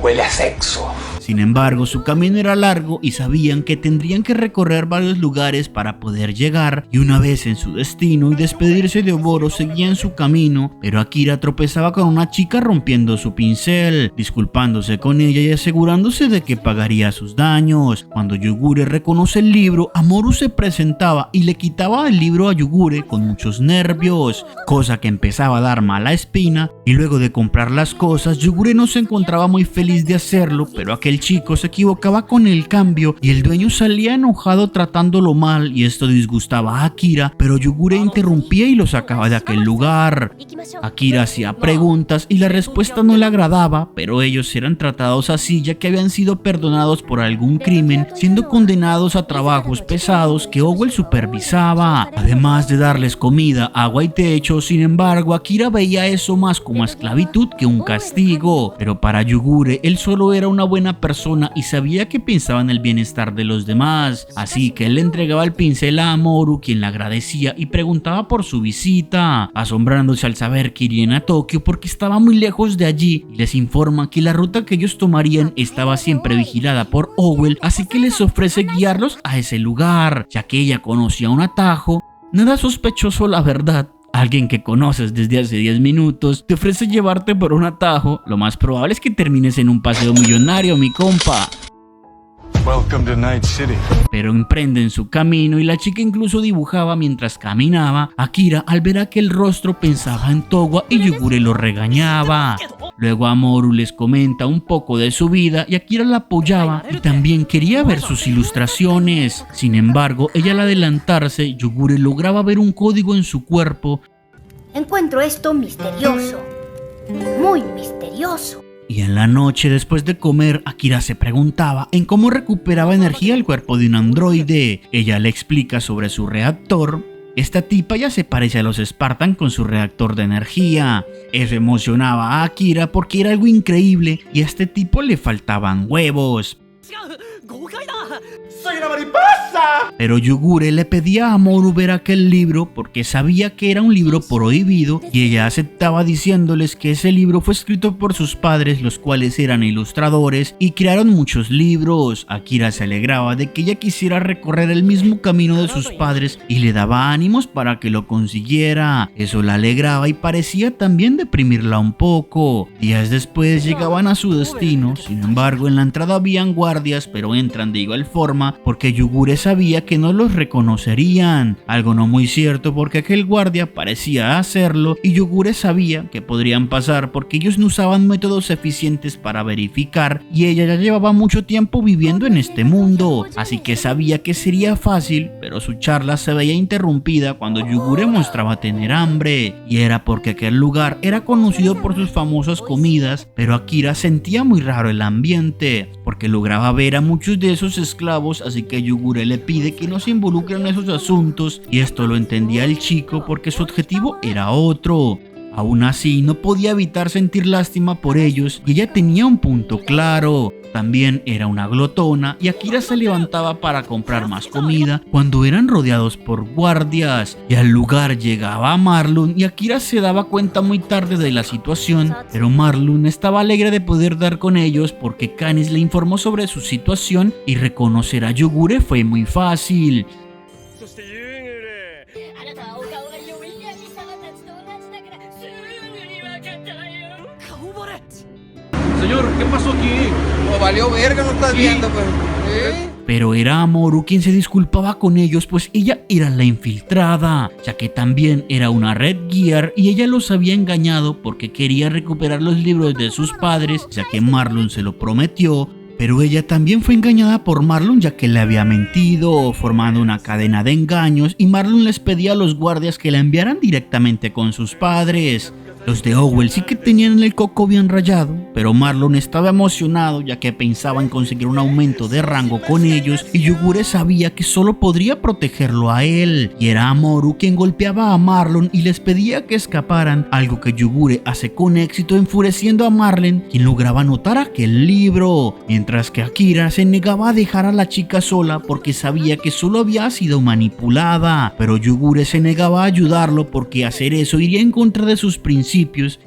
Huele a sexo. Sin embargo, su camino era largo y sabían que tendrían que recorrer varios lugares para poder llegar, y una vez en su destino y despedirse de Oboro seguían su camino, pero Akira tropezaba con una chica rompiendo su pincel, disculpándose con ella y asegurándose de que pagaría sus daños. Cuando Yugure reconoce el libro, Amoru se presentaba y le quitaba el libro a Yugure con muchos nervios, cosa que empezaba a dar mala espina, y luego de comprar las cosas, Yugure no se encontraba muy feliz de hacerlo, pero aquel chico se equivocaba con el cambio y el dueño salía enojado tratándolo mal, y esto disgustaba a Akira, pero Yugure interrumpía y lo sacaba de aquel lugar. Akira hacía preguntas y la respuesta no le agradaba, pero ellos eran tratados así ya que habían sido perdonados por algún crimen, siendo condenados a trabajos pesados que Owell supervisaba, además de darles comida, agua y techo. Sin embargo, Akira veía eso más como esclavitud que un castigo, pero para Yugure él solo era una buena persona y sabía que pensaba en el bienestar de los demás, así que él le entregaba el pincel a Amoru, quien le agradecía y preguntaba por su visita, asombrándose al saber que irían a Tokio porque estaba muy lejos de allí, y les informa que la ruta que ellos tomarían estaba siempre vigilada por Owell, así que les ofrece guiarlos a ese lugar, ya que ella conocía un atajo. Nada sospechoso, la verdad. Alguien que conoces desde hace 10 minutos te ofrece llevarte por un atajo. Lo más probable es que termines en un paseo millonario, mi compa. Welcome to Night City. Pero emprenden su camino y la chica incluso dibujaba mientras caminaba. Akira, al ver aquel rostro, pensaba en Towa y Yugure lo regañaba. Luego Amoru les comenta un poco de su vida y Akira la apoyaba y también quería ver sus ilustraciones. Sin embargo, ella al adelantarse, Yugure lograba ver un código en su cuerpo. Encuentro esto misterioso, muy misterioso. Y en la noche, después de comer, Akira se preguntaba en cómo recuperaba energía el cuerpo de un androide. Ella le explica sobre su reactor. Esta tipa ya se parece a los Spartan con su reactor de energía. Eso emocionaba a Akira porque era algo increíble y a este tipo le faltaban huevos. ¡Soy una mariposa! Pero Yugure le pedía a Amoru ver aquel libro porque sabía que era un libro prohibido, y ella aceptaba diciéndoles que ese libro fue escrito por sus padres, los cuales eran ilustradores y crearon muchos libros. Akira se alegraba de que ella quisiera recorrer el mismo camino de sus padres y le daba ánimos para que lo consiguiera. Eso la alegraba y parecía también deprimirla un poco. Días después llegaban a su destino. Sin embargo, en la entrada habían guardias, pero entran de igual forma porque Yugure sabía que no los reconocerían, algo no muy cierto porque aquel guardia parecía hacerlo y Yugure sabía que podrían pasar porque ellos no usaban métodos eficientes para verificar y ella ya llevaba mucho tiempo viviendo en este mundo, así que sabía que sería fácil, pero su charla se veía interrumpida cuando Yugure mostraba tener hambre, y era porque aquel lugar era conocido por sus famosas comidas, pero Akira sentía muy raro el ambiente porque lograba ver a muchos de esos esclavos, así que Yugure le pide que no se involucre en esos asuntos, y esto lo entendía el chico porque su objetivo era otro. Aún así, no podía evitar sentir lástima por ellos y ella tenía un punto claro. También era una glotona y Akira se levantaba para comprar más comida cuando eran rodeados por guardias, y al lugar llegaba Marlon y Akira se daba cuenta muy tarde de la situación, pero Marlon estaba alegre de poder dar con ellos porque Canis le informó sobre su situación y reconocer a Yugure fue muy fácil. Señor, ¿qué pasó aquí? No valió verga, no estás viendo, pues. pero era Amoru quien se disculpaba con ellos, pues ella era la infiltrada, ya que también era una Red Gear y ella los había engañado porque quería recuperar los libros de sus padres, ya que Marlon se lo prometió. Pero ella también fue engañada por Marlon, ya que le había mentido, formando una cadena de engaños, y Marlon les pedía a los guardias que la enviaran directamente con sus padres. Los de Owell sí que tenían el coco bien rayado, pero Marlon estaba emocionado ya que pensaba en conseguir un aumento de rango con ellos, y Yugure sabía que solo podría protegerlo a él, y era Amoru quien golpeaba a Marlon y les pedía que escaparan, algo que Yugure hace con éxito, enfureciendo a Marlon, quien lograba anotar aquel libro, mientras que Akira se negaba a dejar a la chica sola porque sabía que solo había sido manipulada, pero Yugure se negaba a ayudarlo porque hacer eso iría en contra de sus principios,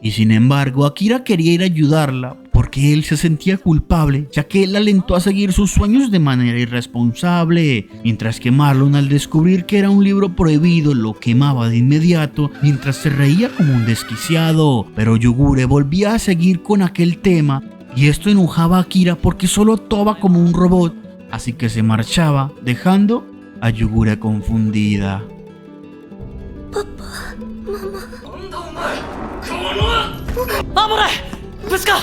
y sin embargo Akira quería ir a ayudarla porque él se sentía culpable, ya que él la alentó a seguir sus sueños de manera irresponsable, mientras que Marlon, al descubrir que era un libro prohibido, lo quemaba de inmediato mientras se reía como un desquiciado. Pero Yugure volvía a seguir con aquel tema y esto enojaba a Akira porque solo actuaba como un robot, así que se marchaba dejando a Yugure confundida. Papá, mamá. ¡Vámonos! ¡Pesca!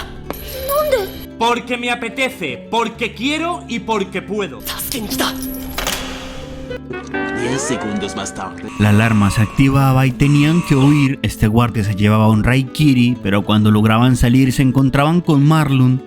¿Dónde? Porque me apetece, porque quiero y porque puedo. 10 segundos más tarde. La alarma se activaba y tenían que huir. Este guardia se llevaba un Raikiri, pero cuando lograban salir se encontraban con Marlon.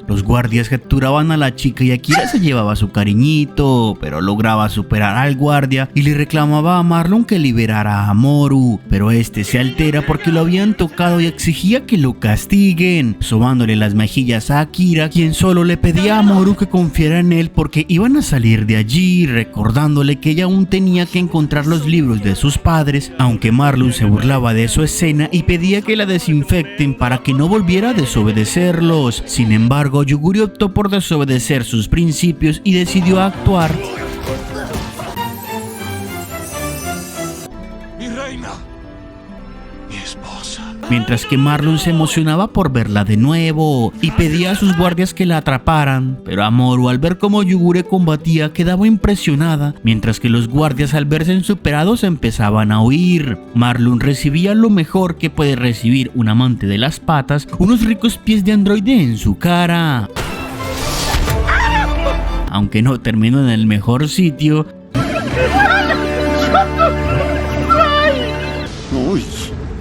Los guardias capturaban a la chica y Akira se llevaba su cariñito, pero lograba superar al guardia y le reclamaba a Marlon que liberara a Amoru, pero este se altera porque lo habían tocado y exigía que lo castiguen, sobándole las mejillas a Akira, quien solo le pedía a Amoru que confiara en él porque iban a salir de allí, recordándole que ella aún tenía que encontrar los libros de sus padres, aunque Marlon se burlaba de su escena y pedía que la desinfecten para que no volviera a desobedecerlos. Sin embargo, Yugure optó por desobedecer sus principios y decidió actuar. Mi reina, mi esposa. Mientras que Marlon se emocionaba por verla de nuevo y pedía a sus guardias que la atraparan, pero Amoru, al ver cómo Yugure combatía, quedaba impresionada, mientras que los guardias, al verse superados, empezaban a huir. Marlon recibía lo mejor que puede recibir un amante de las patas: unos ricos pies de androide en su cara. Aunque no terminó en el mejor sitio. Uy,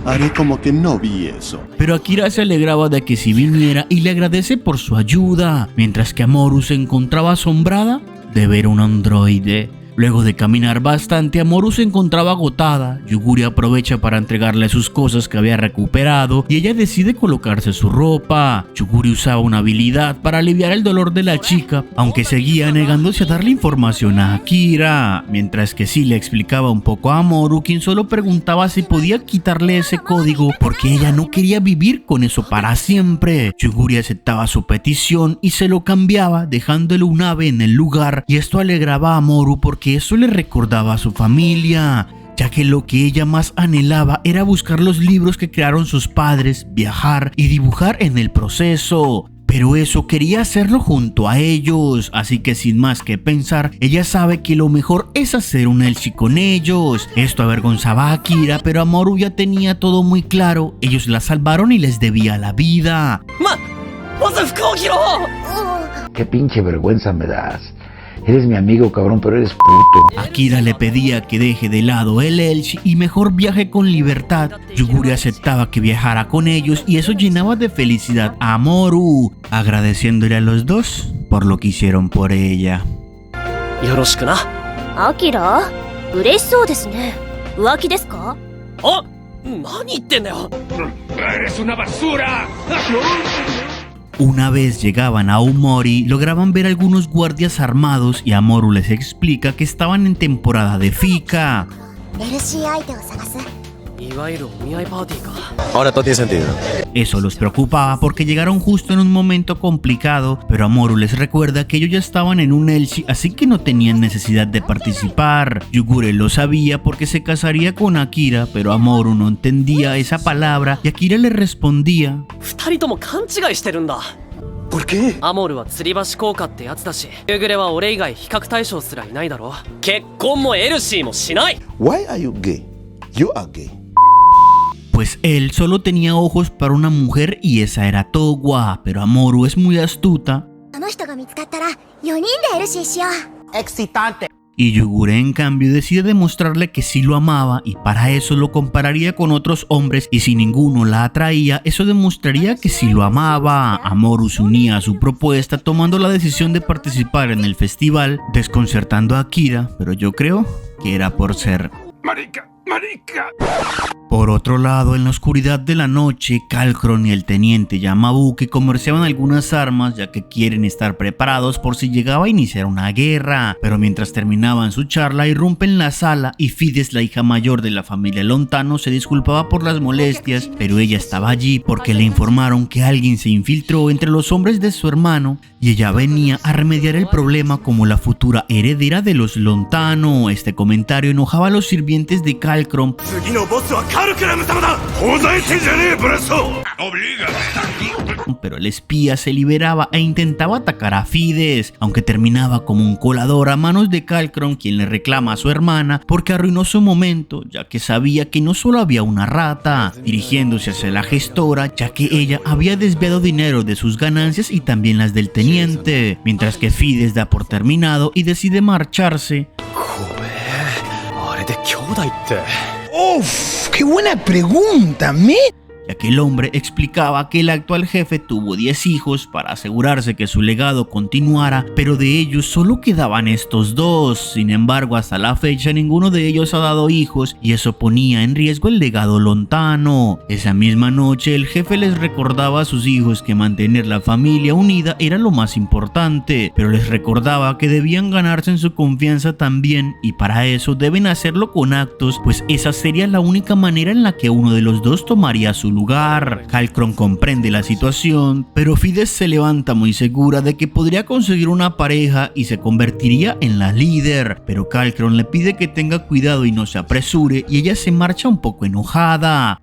haré como que no vi eso. Pero Akira se alegraba de que sí viniera y le agradece por su ayuda, mientras que Amoru se encontraba asombrada de ver un androide. Luego de caminar bastante, Amoru se encontraba agotada. Yugure aprovecha para entregarle sus cosas que había recuperado y ella decide colocarse su ropa. Yugure usaba una habilidad para aliviar el dolor de la chica, aunque seguía negándose a darle información a Akira, mientras que sí le explicaba un poco a Amoru, quien solo preguntaba si podía quitarle ese código porque ella no quería vivir con eso para siempre. Yugure aceptaba su petición y se lo cambiaba, dejándole un ave en el lugar, y esto alegraba a Amoru porque eso le recordaba a su familia, ya que lo que ella más anhelaba era buscar los libros que crearon sus padres, viajar y dibujar en el proceso. Pero eso quería hacerlo junto a ellos, así que sin más que pensar, ella sabe que lo mejor es hacer un elchi con ellos. Esto avergonzaba a Akira, pero Amoru ya tenía todo muy claro. Ellos la salvaron y les debía la vida. Qué pinche vergüenza me das. Eres mi amigo, cabrón, pero eres puto. Akira le pedía que deje de lado el elchi y mejor viaje con libertad. Yugure aceptaba que viajara con ellos y eso llenaba de felicidad a Amoru, agradeciéndole a los dos por lo que hicieron por ella. Akira, ureshou desu ne. Uwaki desu ka? ¡Oh! ¡Nani ittendao! ¡Eres una basura! Una vez llegaban a Aomori, lograban ver algunos guardias armados y Amoru les explica que estaban en temporada de fika. Ahora todo tiene sentido. Eso los preocupaba porque llegaron justo en un momento complicado, pero Amoru les recuerda que ellos ya estaban en un Elchi, así que no tenían necesidad de participar. Yugure lo sabía porque se casaría con Akira, pero Amoru no entendía esa palabra y Akira le respondía: ¿Por qué? Why are you gay? You are gay. Pues él solo tenía ojos para una mujer y esa era Towa, pero Amoru es muy astuta. Excitante. Y Yugure en cambio decide demostrarle que sí lo amaba y para eso lo compararía con otros hombres y si ninguno la atraía, eso demostraría que sí lo amaba. Amoru se unía a su propuesta tomando la decisión de participar en el festival, desconcertando a Akira, pero yo creo que era por ser Marica. Por otro lado, en la oscuridad de la noche, Kalkron y el teniente Yamabuki comerciaban algunas armas ya que quieren estar preparados por si llegaba a iniciar una guerra. Pero mientras terminaban su charla, irrumpen la sala y Fides, la hija mayor de la familia Lontano, se disculpaba por las molestias, pero ella estaba allí porque le informaron que alguien se infiltró entre los hombres de su hermano y ella venía a remediar el problema como la futura heredera de los Lontano. Este comentario enojaba a los sirvientes de Kalkron, pero el espía se liberaba e intentaba atacar a Fides, aunque terminaba como un colador a manos de Kalkron, quien le reclama a su hermana porque arruinó su momento, ya que sabía que no solo había una rata, dirigiéndose hacia la gestora, ya que ella había desviado dinero de sus ganancias y también las del teniente, mientras que Fides da por terminado y decide marcharse. ¡Uf! ¡Qué buena pregunta, Ya que el hombre explicaba que el actual jefe tuvo 10 hijos para asegurarse que su legado continuara, pero de ellos solo quedaban estos 2. Sin embargo, hasta la fecha ninguno de ellos ha dado hijos y eso ponía en riesgo el legado lontano. Esa misma noche el jefe les recordaba a sus hijos que mantener la familia unida era lo más importante, pero les recordaba que debían ganarse en su confianza también y para eso deben hacerlo con actos, pues esa sería la única manera en la que uno de los dos tomaría su lugar. Kalkron comprende la situación, pero Fides se levanta muy segura de que podría conseguir una pareja y se convertiría en la líder, pero Kalkron le pide que tenga cuidado y no se apresure y ella se marcha un poco enojada.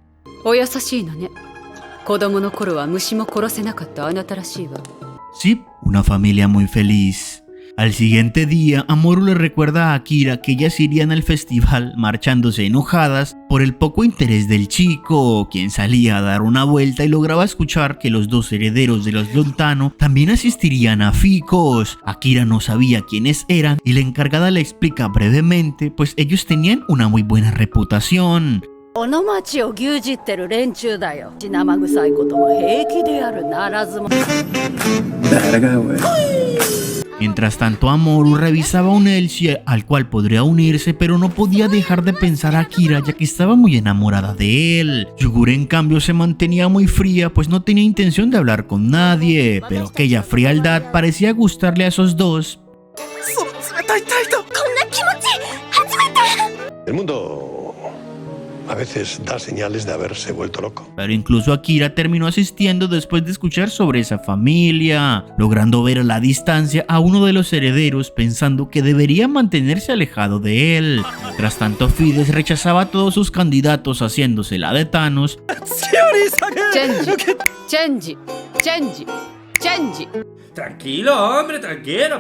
Sí, una familia muy feliz. Al siguiente día, Amoru le recuerda a Akira que ellas irían al festival marchándose enojadas por el poco interés del chico, quien salía a dar una vuelta y lograba escuchar que los 2 herederos de los Lontano también asistirían a Ficos. Akira no sabía quiénes eran y la encargada le explica brevemente, pues ellos tenían una muy buena reputación. Mientras tanto, Amoru revisaba un Elchi al cual podría unirse, pero no podía dejar de pensar a Akira ya que estaba muy enamorada de él. Yugure en cambio se mantenía muy fría, pues no tenía intención de hablar con nadie, pero aquella frialdad parecía gustarle a esos dos. El mundo a veces da señales de haberse vuelto loco. Pero incluso Akira terminó asistiendo después de escuchar sobre esa familia, logrando ver a la distancia a uno de los herederos pensando que debería mantenerse alejado de él. Mientras tanto, Fides rechazaba a todos sus candidatos haciéndose la de Thanos. Tranquilo, hombre, tranquilo,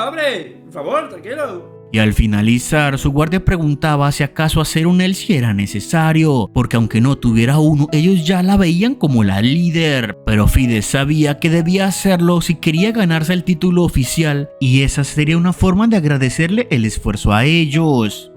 hombre. Por favor, tranquilo. Y al finalizar, su guardia preguntaba si acaso hacer un Elchi era necesario, porque aunque no tuviera uno, ellos ya la veían como la líder. Pero Fides sabía que debía hacerlo si quería ganarse el título oficial, y esa sería una forma de agradecerle el esfuerzo a ellos.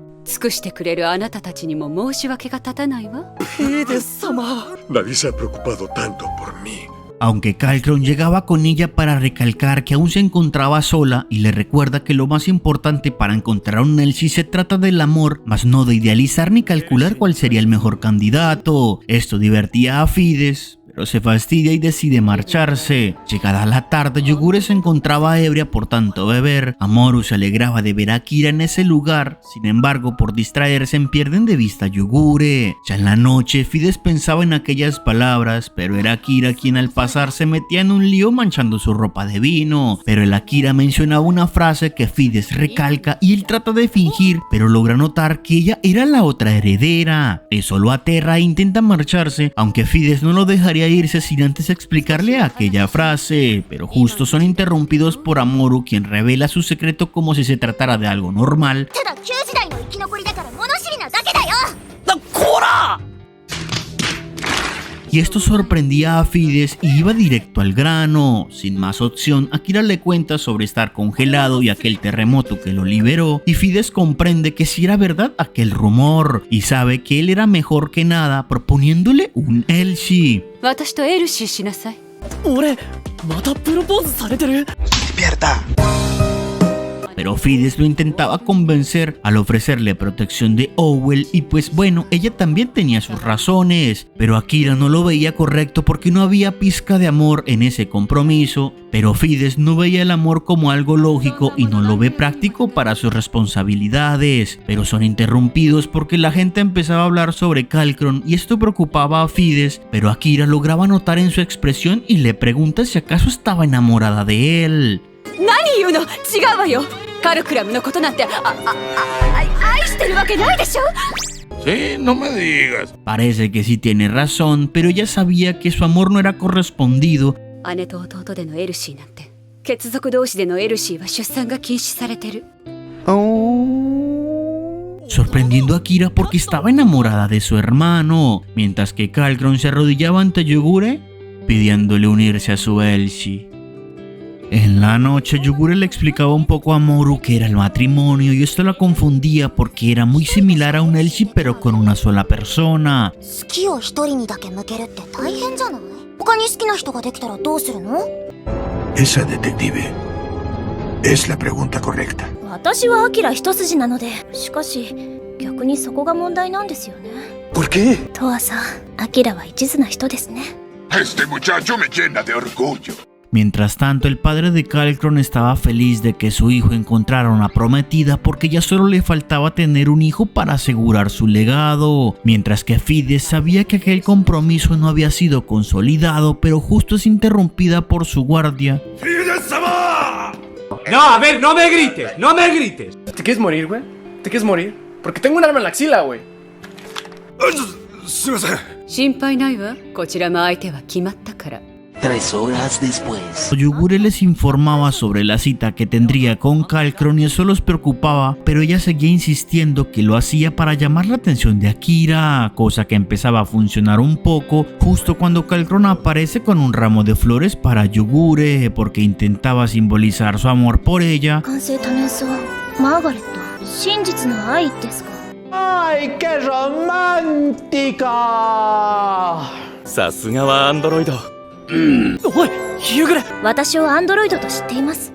Nadie se ha preocupado tanto por mí. Aunque Kalkron llegaba con ella para recalcar que aún se encontraba sola y le recuerda que lo más importante para encontrar un Elchi se trata del amor, mas no de idealizar ni calcular cuál sería el mejor candidato. Esto divertía a Fides, pero se fastidia y decide marcharse. Llegada la tarde, Yogure se encontraba ebria por tanto beber. Amorou se alegraba de ver a Akira en ese lugar, sin embargo por distraerse pierden de vista a Yogure. Ya en la noche Fides pensaba en aquellas palabras, pero era Akira quien al pasar se metía en un lío manchando su ropa de vino. Pero el Akira mencionaba una frase que Fides recalca y él trata de fingir, pero logra notar que ella era la otra heredera. Eso lo aterra e intenta marcharse, aunque Fides no lo dejaría irse sin antes explicarle aquella frase. Pero justo son interrumpidos por Amorou, quien revela su secreto como si se tratara de algo normal. Y esto sorprendía a Fides y iba directo al grano. Sin más opción, Akira le cuenta sobre estar congelado y aquel terremoto que lo liberó, y Fides comprende que si era verdad aquel rumor y sabe que él era mejor que nada, proponiéndole un Elshi. Despierta. Pero Fides lo intentaba convencer al ofrecerle protección de Owell y pues bueno, ella también tenía sus razones, pero Akira no lo veía correcto porque no había pizca de amor en ese compromiso, pero Fides no veía el amor como algo lógico y no lo ve práctico para sus responsabilidades, pero son interrumpidos porque la gente empezaba a hablar sobre Kalkron y esto preocupaba a Fides, pero Akira lograba notar en su expresión y le pregunta si acaso estaba enamorada de él. Sí, no me digas. Parece que sí tiene razón, pero ella sabía que su amor no era correspondido. Sorprendiendo a Akira porque estaba enamorada de su hermano, mientras que Kalkron se arrodillaba ante Yogure pidiéndole unirse a su Elshi. En la noche, Yogure le explicaba un poco a Amorou que era el matrimonio y esto la confundía porque era muy similar a un Elshi pero con una sola persona. Esa detective es la pregunta correcta. ¿Por qué? Este muchacho me llena de orgullo. Mientras tanto, el padre de Kalkron estaba feliz de que su hijo encontrara una prometida porque ya solo le faltaba tener un hijo para asegurar su legado, mientras que Fides sabía que aquel compromiso no había sido consolidado, pero justo es interrumpida por su guardia. ¡Fides-sama! No, a ver, no me grites, no me grites. ¿Te quieres morir, güey? ¿Te quieres morir? Porque tengo un arma en la axila, güey. Shinpai nai wa. Kochira mo aite wa kimatta kara. 3 horas después. Yogure les informaba sobre la cita que tendría con Kalkron y eso los preocupaba, pero ella seguía insistiendo que lo hacía para llamar la atención de Akira, cosa que empezaba a funcionar un poco justo cuando Kalkron aparece con un ramo de flores para Yogure porque intentaba simbolizar su amor por ella. ¡Ay, qué romántica! Sasuga wa androido. おい、夕暮れ。私をアンドロイドと知っています。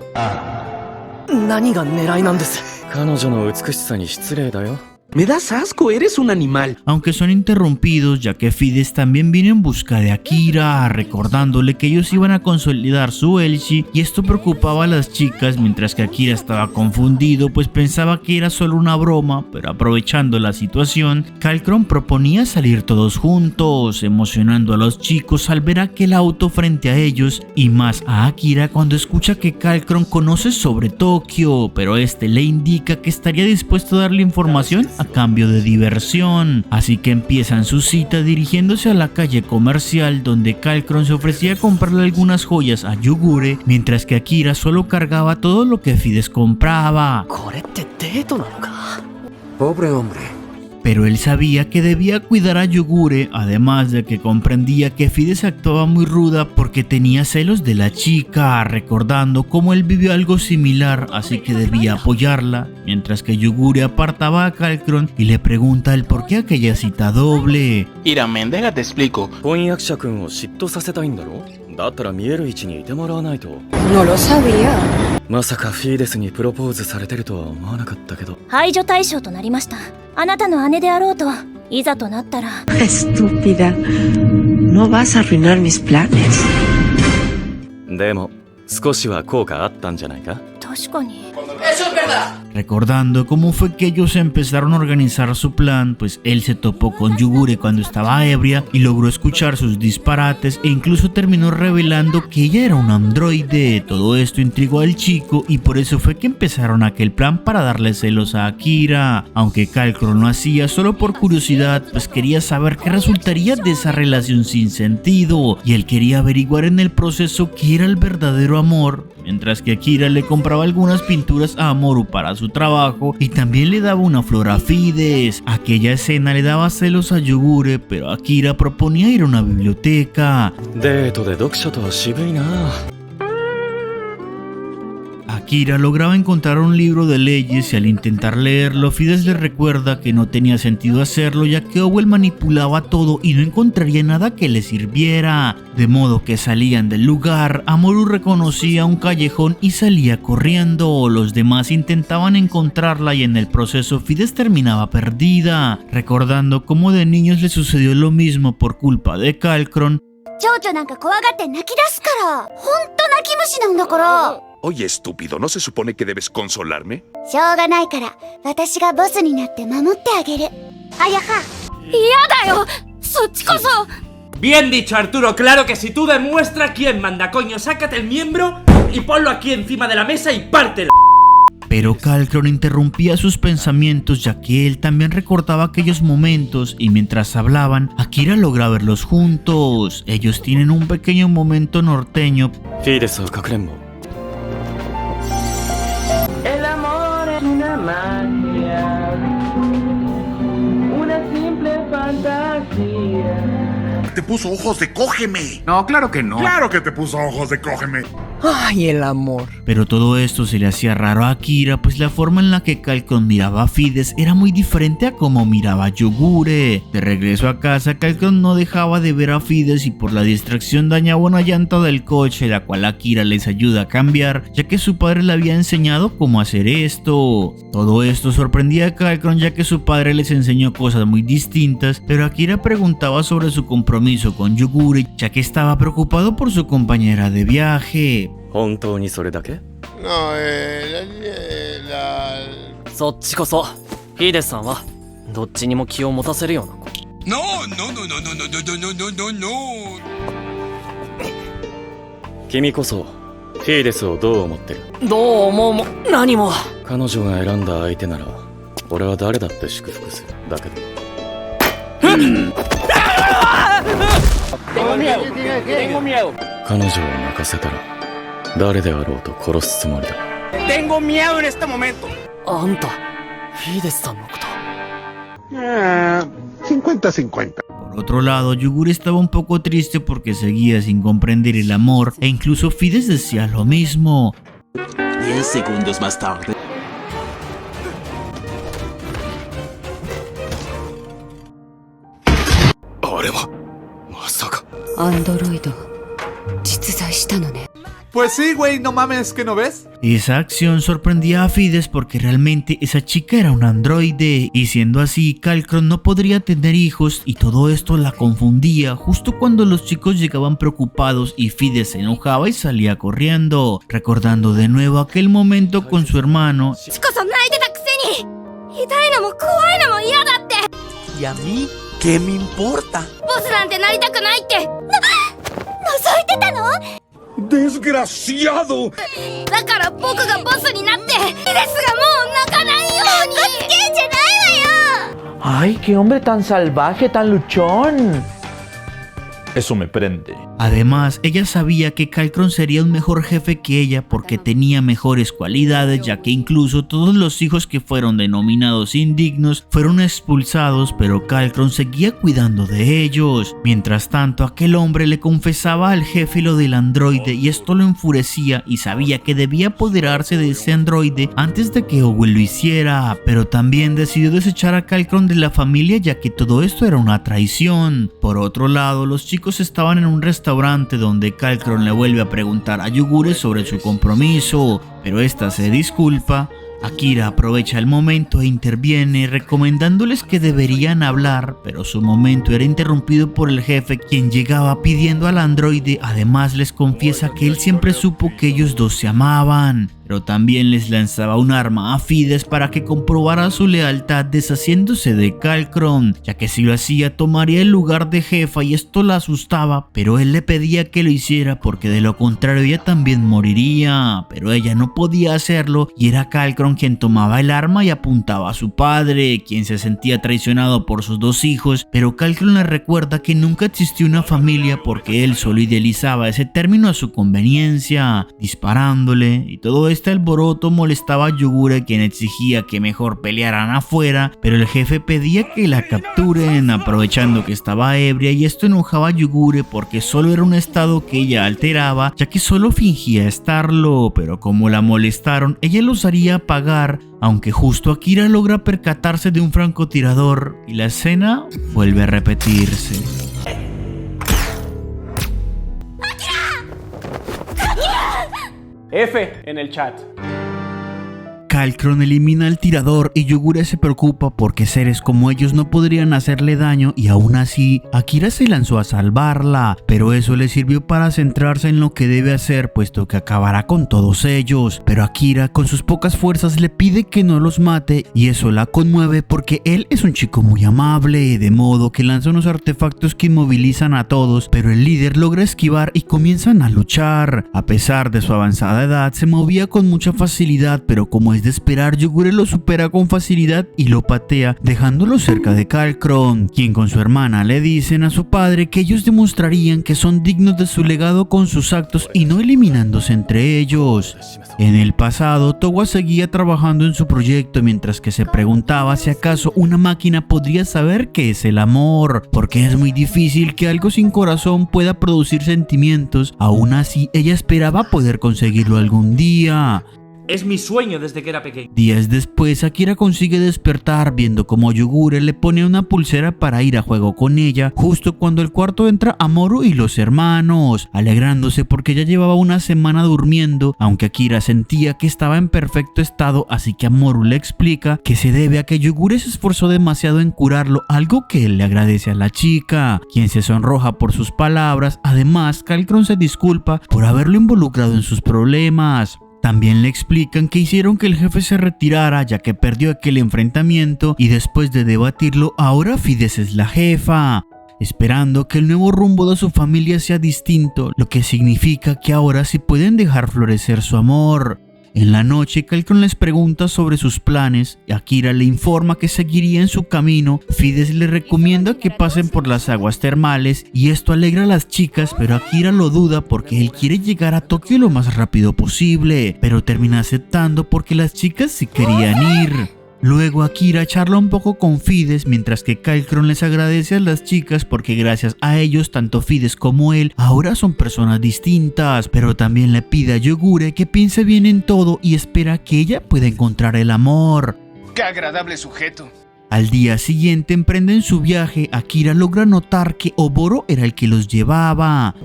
何が狙いなんです？彼女の美しさに失礼だよ。 Me das asco, eres un animal. Aunque son interrumpidos ya que Fides también vino en busca de Akira, recordándole que ellos iban a consolidar su Elshi y esto preocupaba a las chicas mientras que Akira estaba confundido pues pensaba que era solo una broma, pero aprovechando la situación, Kalkron proponía salir todos juntos, emocionando a los chicos al ver aquel auto frente a ellos y más a Akira cuando escucha que Kalkron conoce sobre Tokio, pero este le indica que estaría dispuesto a darle información a cambio de diversión, así que empiezan su cita dirigiéndose a la calle comercial donde Kalkron se ofrecía a comprarle algunas joyas a Yogure, mientras que Akira solo cargaba todo lo que Fides compraba. Pobre hombre. Pero él sabía que debía cuidar a Yogure, además de que comprendía que Fides actuaba muy ruda porque tenía celos de la chica, recordando cómo él vivió algo similar, así que debía apoyarla, mientras que Yogure apartaba a Kalkron y le pregunta el por qué aquella cita doble. Iramen, déjate explico. No lo sabía. まさかフィーデスにプロポーズされてるとは思わなかったけど。排除対象となりました。あなたの姉であろうといざとなったら。Estúpida. no vas a arruinar mis planes. でも少しは効果あったんじゃないか? 確かに。 Eso es verdad. Recordando cómo fue que ellos empezaron a organizar su plan, pues él se topó con Yugure cuando estaba ebria y logró escuchar sus disparates e incluso terminó revelando que ella era un androide. Todo esto intrigó al chico y por eso fue que empezaron aquel plan para darle celos a Akira. Aunque Kalkron lo hacía solo por curiosidad, pues quería saber qué resultaría de esa relación sin sentido y él quería averiguar en el proceso qué era el verdadero amor. Mientras que Akira le compraba algunas pinturas a Amoru para su trabajo y también le daba una flor a Fides. Aquella escena le daba celos a Yugure, pero Akira proponía ir a una biblioteca. デートで読書とは渋いな。 Akira lograba encontrar un libro de leyes y al intentar leerlo, Fides le recuerda que no tenía sentido hacerlo ya que Owell manipulaba todo y no encontraría nada que le sirviera. De modo que salían del lugar, Amoru reconocía un callejón y salía corriendo. Los demás intentaban encontrarla y en el proceso Fides terminaba perdida, recordando cómo de niños le sucedió lo mismo por culpa de Kalkron. 蝶々なんか怖がって泣き出すから。ほんと泣き虫なんだから。 Oye, estúpido, ¿no se supone que debes consolarme? しょうがないから私がボスになって守ってあげる。あやは。嫌だよ。そっちこそ。 Bien dicho, Arturo, claro que si tú demuestras quién manda, coño, sácate el miembro y ponlo aquí encima de la mesa y pártelo. Pero Kalkron interrumpía sus pensamientos ya que él también recordaba aquellos momentos y mientras hablaban, Akira logra verlos juntos. Ellos tienen un pequeño momento norteño. フィーデスをかくれんぼ。 El amor es una magia, una simple fantasía. Te puso ojos de cógeme. No, claro que no. Claro que te puso ojos de cógeme. Ay, el amor. Pero todo esto se le hacía raro a Akira, pues la forma en la que Kalkron miraba a Fides era muy diferente a como miraba a Yugure. De regreso a casa, Kalkron no dejaba de ver a Fides y por la distracción dañaba una llanta del coche, la cual Akira les ayuda a cambiar, ya que su padre le había enseñado cómo hacer esto. Todo esto sorprendía a Kalkron ya que su padre les enseñó cosas muy distintas, pero Akira preguntaba sobre su compromiso con Yugure, ya que estaba preocupado por su compañera de viaje. 本当にそれだけ? No, そっちこそフィーデスさんはどっちにも気を持たせるような子。 No, no, no, no, no, no, no, no, no, no. 君こそフィーデスをどう思ってる? どう思うも何も。彼女が選んだ相手なら俺は誰だって祝福するだけど。 Tengo miedo, tengo miedo. 彼女を泣かせたら誰であろうと殺すつもりだ。 Tengo miedo en este momento. あんたフィーデスさんのこと。 50-50. Por otro lado, Yugure estaba un poco triste porque seguía sin comprender el amor e incluso Fides decía lo mismo. 10 segundos más tarde. Android 実在したのね。 Pues sí, güey, no mames, ¿que no ves? Esa acción sorprendía a Fides porque realmente esa chica era un androide y siendo así, Kalkron no podría tener hijos y todo esto la confundía justo cuando los chicos llegaban preocupados y Fides se enojaba y salía corriendo, recordando de nuevo aquel momento con su hermano. ¿Y a mí qué me importa? ¡Desgraciado! ¡Ay, qué hombre tan salvaje, tan luchón! Eso me prende. Además, ella sabía que Kalkron sería un mejor jefe que ella porque tenía mejores cualidades, ya que incluso todos los hijos que fueron denominados indignos fueron expulsados, pero Kalkron seguía cuidando de ellos. Mientras tanto, aquel hombre le confesaba al jefe lo del androide y esto lo enfurecía y sabía que debía apoderarse de ese androide antes de que Owell lo hiciera, pero también decidió desechar a Kalkron de la familia ya que todo esto era una traición. Por otro lado, los chicos estaban en un restaurante donde Kalkron le vuelve a preguntar a Yugure sobre su compromiso, pero esta se disculpa Akira aprovecha el momento e interviene recomendándoles que deberían hablar, pero su momento era interrumpido por el jefe, quien llegaba pidiendo al androide. Además les confiesa que él siempre supo que ellos dos se amaban, pero también les lanzaba un arma a Fides para que comprobara su lealtad, deshaciéndose de Kalkron, ya que si lo hacía tomaría el lugar de jefa y esto la asustaba, pero él le pedía que lo hiciera porque de lo contrario ella también moriría, pero ella no podía hacerlo y era Kalkron quien tomaba el arma y apuntaba a su padre, quien se sentía traicionado por sus dos hijos, pero Kalkron le recuerda que nunca existió una familia porque él solo idealizaba ese término a su conveniencia, disparándole, y todo este alboroto molestaba a Yogure, quien exigía que mejor pelearan afuera, pero el jefe pedía que la capturen, aprovechando que estaba ebria, y esto enojaba a Yogure porque solo era un estado que ella alteraba, ya que solo fingía estarlo, pero como la molestaron, ella los haría pagar, aunque justo Akira logra percatarse de un francotirador y la escena vuelve a repetirse. F en el chat. Kalkron elimina al tirador y Yogure se preocupa porque seres como ellos no podrían hacerle daño, y aún así Akira se lanzó a salvarla, pero eso le sirvió para centrarse en lo que debe hacer, puesto que acabará con todos ellos. Pero Akira con sus pocas fuerzas le pide que no los mate y eso la conmueve porque él es un chico muy amable, de modo que lanza unos artefactos que inmovilizan a todos, pero el líder logra esquivar y comienzan a luchar. A pesar de su avanzada edad se movía con mucha facilidad, pero como es de esperar, Yogure lo supera con facilidad y lo patea, dejándolo cerca de Kalkron, quien con su hermana le dicen a su padre que ellos demostrarían que son dignos de su legado con sus actos y no eliminándose entre ellos. En el pasado, Towa seguía trabajando en su proyecto mientras que se preguntaba si acaso una máquina podría saber qué es el amor, porque es muy difícil que algo sin corazón pueda producir sentimientos. Aún así, ella esperaba poder conseguirlo algún día. Es mi sueño desde que era pequeño. Días después, Akira consigue despertar viendo como Yogure le pone una pulsera para ir a juego con ella, justo cuando al cuarto entra Amoru y los hermanos, alegrándose porque ya llevaba una semana durmiendo, aunque Akira sentía que estaba en perfecto estado, así que Amoru le explica que se debe a que Yogure se esforzó demasiado en curarlo, algo que él le agradece a la chica, quien se sonroja por sus palabras. Además, Kalkron se disculpa por haberlo involucrado en sus problemas. También le explican que hicieron que el jefe se retirara ya que perdió aquel enfrentamiento y después de debatirlo ahora Fides es la jefa, esperando que el nuevo rumbo de su familia sea distinto, lo que significa que ahora sí pueden dejar florecer su amor. En la noche, Kalkron les pregunta sobre sus planes y Akira le informa que seguiría en su camino. Fides le recomienda que pasen por las aguas termales y esto alegra a las chicas, pero Akira lo duda porque él quiere llegar a Tokio lo más rápido posible, pero termina aceptando porque las chicas sí querían ir. Luego Akira charla un poco con Fides mientras que Kalkron les agradece a las chicas porque gracias a ellos tanto Fides como él ahora son personas distintas, pero también le pide a Yogure que piense bien en todo y espera que ella pueda encontrar el amor. ¡Qué agradable sujeto! Al día siguiente emprenden su viaje. Akira logra notar que Oboro era el que los llevaba.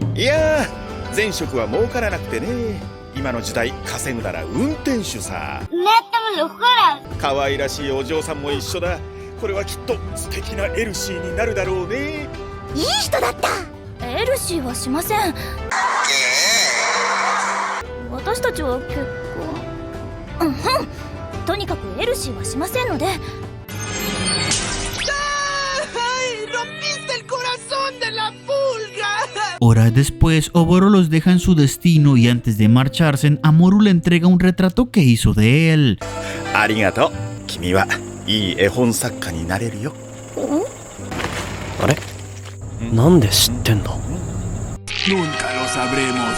今の時代稼ぐなら運転手さ。ねってもほら。可愛らしいお嬢さんも一緒だ。これはきっと素敵なエルシーになるだろうね。いい人だった。エルシーはしません。私たちは結婚。とにかくエルシーはしませんので。Horas después, Oboro los deja en su destino y antes de marcharse, Amoru le entrega un retrato que hizo de él. Arigato, kimi wa ii ehon sakka ni nareru yo. ¿Are? ¿Nande shitendo? Nunca lo sabremos.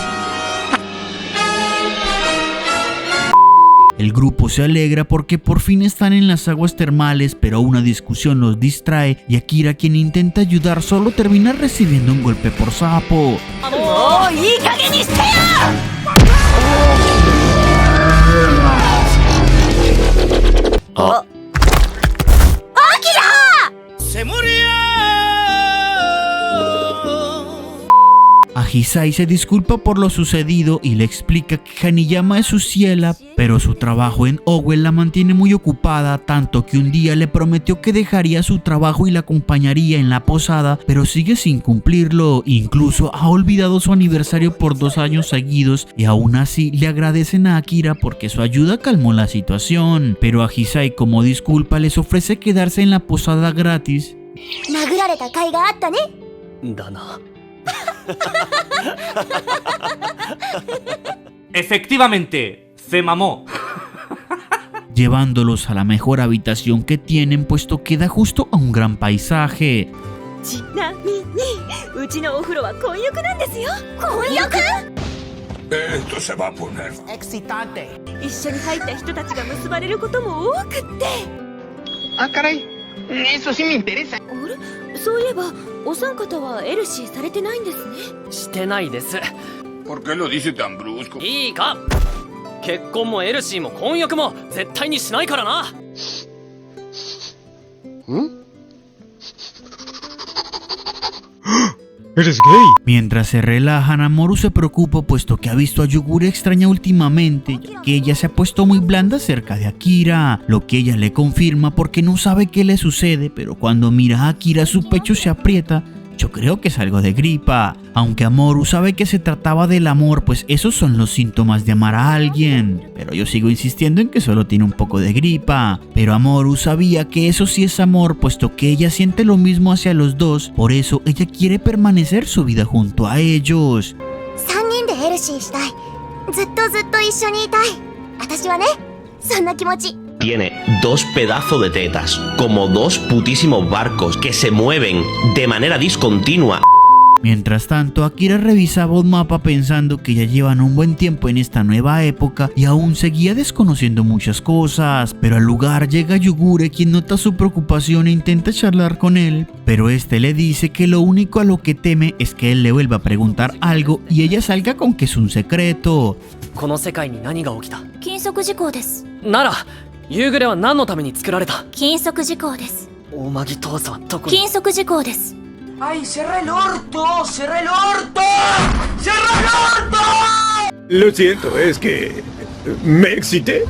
El grupo se alegra porque por fin están en las aguas termales, pero una discusión los distrae y Akira, quien intenta ayudar, solo termina recibiendo un golpe por sapo. ¡Oh, y ¡Ah! ¡Akira! ¡Se murió! Hisai se disculpa por lo sucedido y le explica que Hanayama es su ciela, pero su trabajo en Owell la mantiene muy ocupada, tanto que un día le prometió que dejaría su trabajo y la acompañaría en la posada, pero sigue sin cumplirlo. Incluso ha olvidado su aniversario por 2 años seguidos y aún así le agradecen a Akira porque su ayuda calmó la situación. Pero a Hisai, como disculpa, les ofrece quedarse en la posada gratis. Efectivamente, se mamó. Llevándolos a la mejor habitación que tienen, puesto queda justo a un gran paisaje. Esto se va a poner excitante. Ah, caray. Eso sí me interesa. そういえばお三方はエルシーされてないんですね。してないです。 ¿Por qué lo dice tan brusco? いいか、結婚もエルシーも婚約も絶対にしないからな。¡Eres gay! Mientras se relajan, Amoru se preocupa puesto que ha visto a Yugure extraña últimamente, ya que ella se ha puesto muy blanda cerca de Akira, lo que ella le confirma porque no sabe qué le sucede, pero cuando mira a Akira su pecho se aprieta. Yo creo que es algo de gripa, aunque Amoru sabe que se trataba del amor, pues esos son los síntomas de amar a alguien. Pero yo sigo insistiendo en que solo tiene un poco de gripa. Pero Amoru sabía que eso sí es amor, puesto que ella siente lo mismo hacia los dos, por eso ella quiere permanecer su vida junto a ellos. 3人でエルシーしたい。ずっとずっと一緒にいたい。私はね、そんな気持ち。 Tiene 2 pedazos de tetas, como 2 putísimos barcos que se mueven de manera discontinua. Mientras tanto, Akira revisaba un mapa pensando que ya llevan un buen tiempo en esta nueva época y aún seguía desconociendo muchas cosas, pero al lugar llega Yugure, quien nota su preocupación e intenta charlar con él, pero este le dice que lo único a lo que teme es que él le vuelva a preguntar algo y ella salga con que es un secreto. この世界に何が起きた？禁足事項です。なら夕暮れは何のために作られた？禁足事項です。大マギ当座はどこに？禁足事項です。 ¡Ay, cierra el orto! ¡Cierra el orto! ¡Cierra el orto! Lo siento, es que me excité.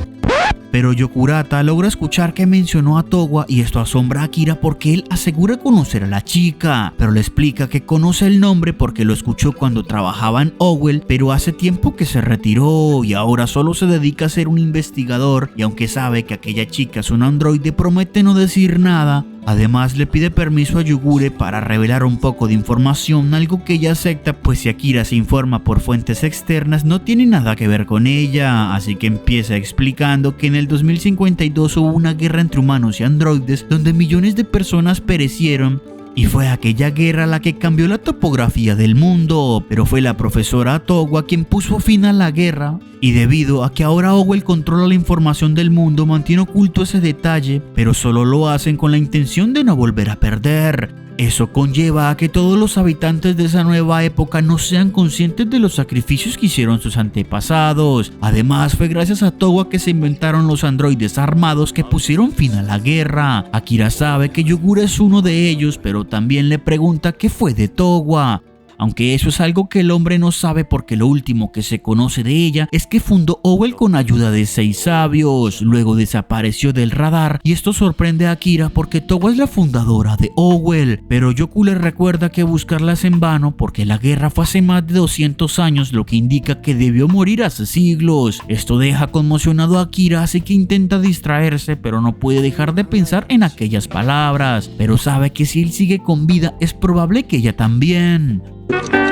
Pero Yokurata logra escuchar que mencionó a Towa y esto asombra a Akira porque él asegura conocer a la chica, pero le explica que conoce el nombre porque lo escuchó cuando trabajaba en Owell, pero hace tiempo que se retiró y ahora solo se dedica a ser un investigador, y aunque sabe que aquella chica es un androide, promete no decir nada. Además le pide permiso a Yugure para revelar un poco de información, algo que ella acepta, pues si Akira se informa por fuentes externas no tiene nada que ver con ella, así que empieza explicando que en el 2052 hubo una guerra entre humanos y androides donde millones de personas perecieron. Y fue aquella guerra la que cambió la topografía del mundo, pero fue la profesora Towa quien puso fin a la guerra. Y debido a que ahora Owell controla la información del mundo, mantiene oculto ese detalle, pero solo lo hacen con la intención de no volver a perder. Eso conlleva a que todos los habitantes de esa nueva época no sean conscientes de los sacrificios que hicieron sus antepasados. Además, fue gracias a Towa que se inventaron los androides armados que pusieron fin a la guerra. Akira sabe que Yugure es uno de ellos, pero también le pregunta qué fue de Towa. Aunque eso es algo que el hombre no sabe porque lo último que se conoce de ella es que fundó Owell con ayuda de 6 sabios, luego desapareció del radar y esto sorprende a Akira porque Towa es la fundadora de Owell, pero Yoku le recuerda que buscarla es en vano porque la guerra fue hace más de 200 años, lo que indica que debió morir hace siglos. Esto deja conmocionado a Akira, así que intenta distraerse, pero no puede dejar de pensar en aquellas palabras, pero sabe que si él sigue con vida es probable que ella también.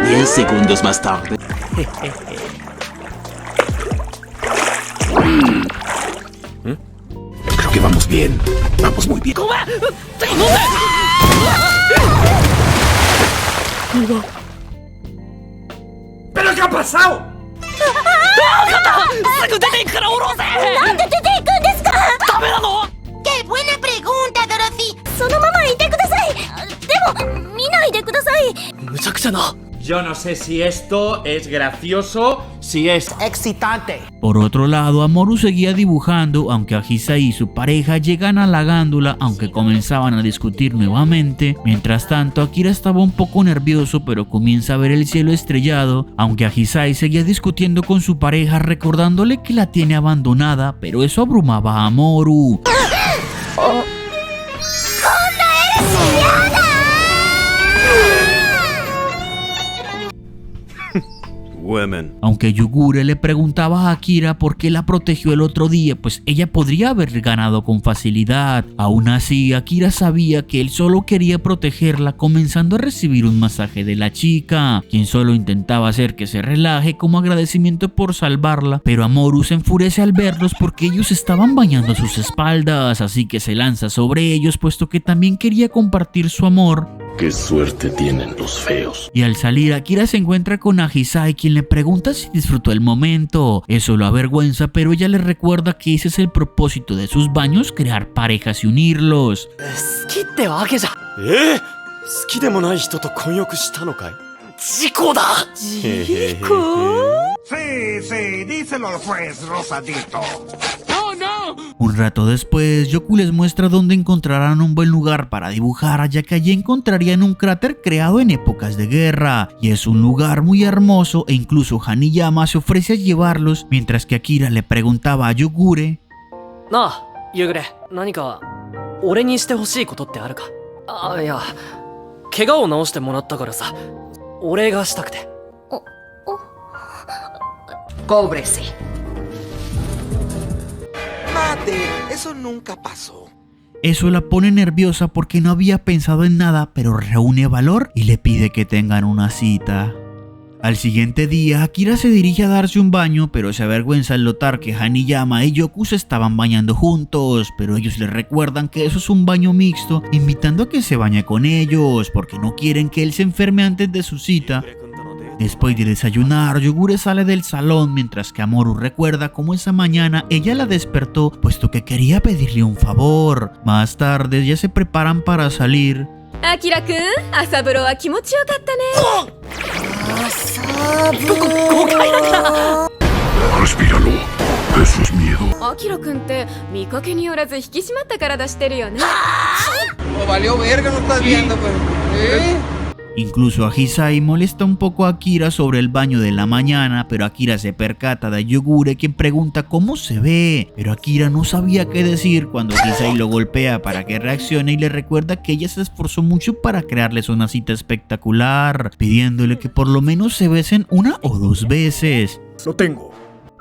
10 segundos más tarde. Creo que vamos bien. Vamos muy bien. ¿Pero qué ha pasado? ¡Qué buena pregunta, Dorothy! そのままいてください。でも見ないでください。むちゃくちゃな。Yo no sé si esto es gracioso, si es excitante. Por otro lado, Amoru seguía dibujando, aunque Ahisai y su pareja llegan halagándola, aunque comenzaban a discutir nuevamente. Mientras tanto, Akira estaba un poco nervioso, pero comienza a ver el cielo estrellado, aunque Ahisai seguía discutiendo con su pareja, recordándole que la tiene abandonada, pero eso abrumaba a Amoru. Aunque Yugure le preguntaba a Akira por qué la protegió el otro día, pues ella podría haber ganado con facilidad. Aún así, Akira sabía que él solo quería protegerla, comenzando a recibir un masaje de la chica, quien solo intentaba hacer que se relaje como agradecimiento por salvarla, pero Amoru se enfurece al verlos porque ellos estaban bañando sus espaldas, así que se lanza sobre ellos puesto que también quería compartir su amor. Qué suerte tienen los feos. Y al salir, Akira se encuentra con Ahisai, quien le pregunta si disfrutó el momento. Eso lo avergüenza, pero ella le recuerda que ese es el propósito de sus baños, crear parejas y unirlos. Sí, díselo al juez, Rosadito. Un rato después, Yoku les muestra dónde encontrarán un buen lugar para dibujar, ya que allí encontrarían un cráter creado en épocas de guerra, y es un lugar muy hermoso e incluso Haniyama se ofrece a llevarlos, mientras que Akira le preguntaba a Yogure: Yogure, ¿nanika ore ni shite hoshii koto tte aru ka? I ya, kega o naoshite moratta kara sa, ore ga shitakute. Cóbrese. Mate, eso nunca pasó. Eso la pone nerviosa porque no había pensado en nada, pero reúne valor y le pide que tengan una cita. Al siguiente día, Akira se dirige a darse un baño, pero se avergüenza al notar que Haniyama y Yoku se estaban bañando juntos, pero ellos le recuerdan que eso es un baño mixto, invitando a que se bañe con ellos, porque no quieren que él se enferme antes de su cita. Después de desayunar, Yogure sale del salón mientras que Amoru recuerda cómo esa mañana ella la despertó puesto que quería pedirle un favor. Más tarde ya se preparan para salir. Akira-kun, asaburo wa kimochi yokatta ne. Respíralo. Eso es miedo. Akira-kun te mikake ni yorazu hikishimatta karada shiteru yo ne. No valió verga, no estás viendo, pues. Incluso Ahisai molesta un poco a Akira sobre el baño de la mañana, pero Akira se percata de Yogure, quien pregunta cómo se ve, pero Akira no sabía qué decir cuando Ahisai lo golpea para que reaccione y le recuerda que ella se esforzó mucho para crearles una cita espectacular, pidiéndole que por lo menos se besen una o dos veces. Lo tengo.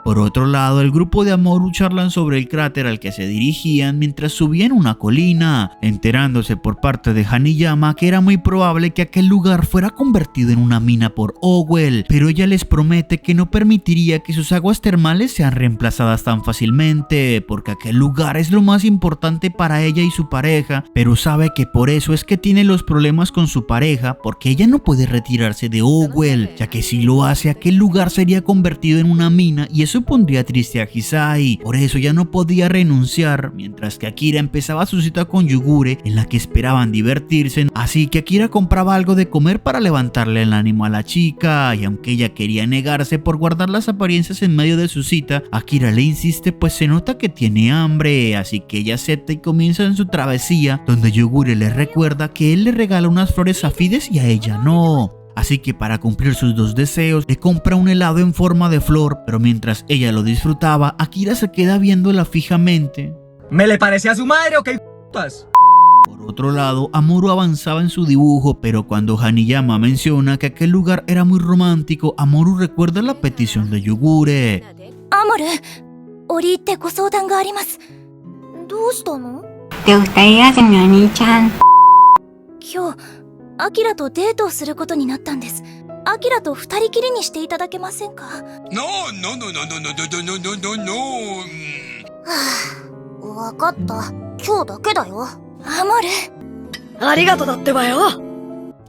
Por otro lado, el grupo de Amoru charlan sobre el cráter al que se dirigían mientras subían una colina, enterándose por parte de Haniyama que era muy probable que aquel lugar fuera convertido en una mina por Owell, pero ella les promete que no permitiría que sus aguas termales sean reemplazadas tan fácilmente, porque aquel lugar es lo más importante para ella y su pareja, pero sabe que por eso es que tiene los problemas con su pareja, porque ella no puede retirarse de Owell, ya que si lo hace, aquel lugar sería convertido en una mina y eso pondría triste a Ahisai. Por eso ya no podía renunciar, mientras que Akira empezaba su cita con Yogure, en la que esperaban divertirse, así que Akira compraba algo de comer para levantarle el ánimo a la chica, y aunque ella quería negarse por guardar las apariencias en medio de su cita, Akira le insiste pues se nota que tiene hambre, así que ella acepta y comienza en su travesía, donde Yogure le recuerda que él le regala unas flores a Fides y a ella no. Así que para cumplir sus dos deseos, le compra un helado en forma de flor, pero mientras ella lo disfrutaba, Akira se queda viéndola fijamente. ¿Me le parece a su madre o qué putas? Por otro lado, Amoru avanzaba en su dibujo, pero cuando Haniyama menciona que aquel lugar era muy romántico, Amoru recuerda la petición de Yogure. Amoru, ori itte go soudan ga arimasu. ¿Doushita no? ¿Te gustaría ser mi Ani-chan? Kyou, Akira to dateをすることになったんです。Akiraと二人きりにしていただけませんか？ No. わかった。今日だけだよ。アモル。ありがとうだってばよ。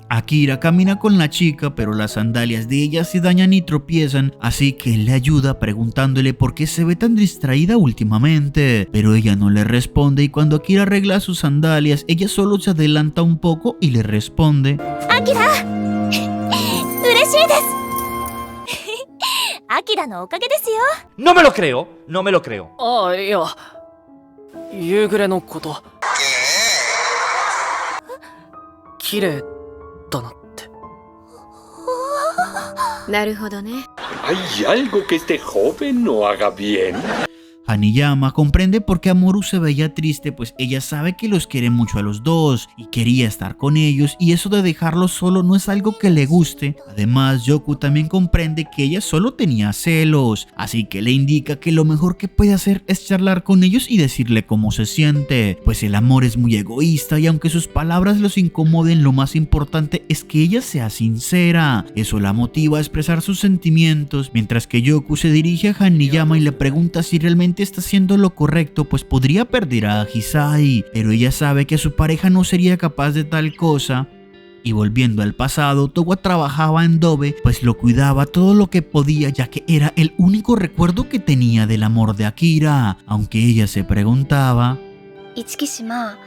Akira camina con la chica, pero las sandalias de ella se dañan y tropiezan, así que él le ayuda preguntándole por qué se ve tan distraída últimamente, pero ella no le responde y cuando Akira arregla sus sandalias, ella solo se adelanta un poco y le responde: Akira, 嬉しキラのおかげですよ。 No me lo creo, no me lo creo. ああ、いや、夕暮れのこと。綺麗だなって。なるほどね。Hay algo que este joven no haga bien. Hanayama comprende por qué Amoru se veía triste, pues ella sabe que los quiere mucho a los dos y quería estar con ellos, y eso de dejarlos solo no es algo que le guste. Además, Yoku también comprende que ella solo tenía celos, así que le indica que lo mejor que puede hacer es charlar con ellos y decirle cómo se siente, pues el amor es muy egoísta y aunque sus palabras los incomoden, lo más importante es que ella sea sincera. Eso la motiva a expresar sus sentimientos, mientras que Yoku se dirige a Hanayama y le pregunta si realmente está haciendo lo correcto, pues podría perder a Hisai, pero ella sabe que su pareja no sería capaz de tal cosa. Y volviendo al pasado, Towa trabajaba en Dobe, pues lo cuidaba todo lo que podía, ya que era el único recuerdo que tenía del amor de Akira, aunque ella se preguntaba: Ichikishima,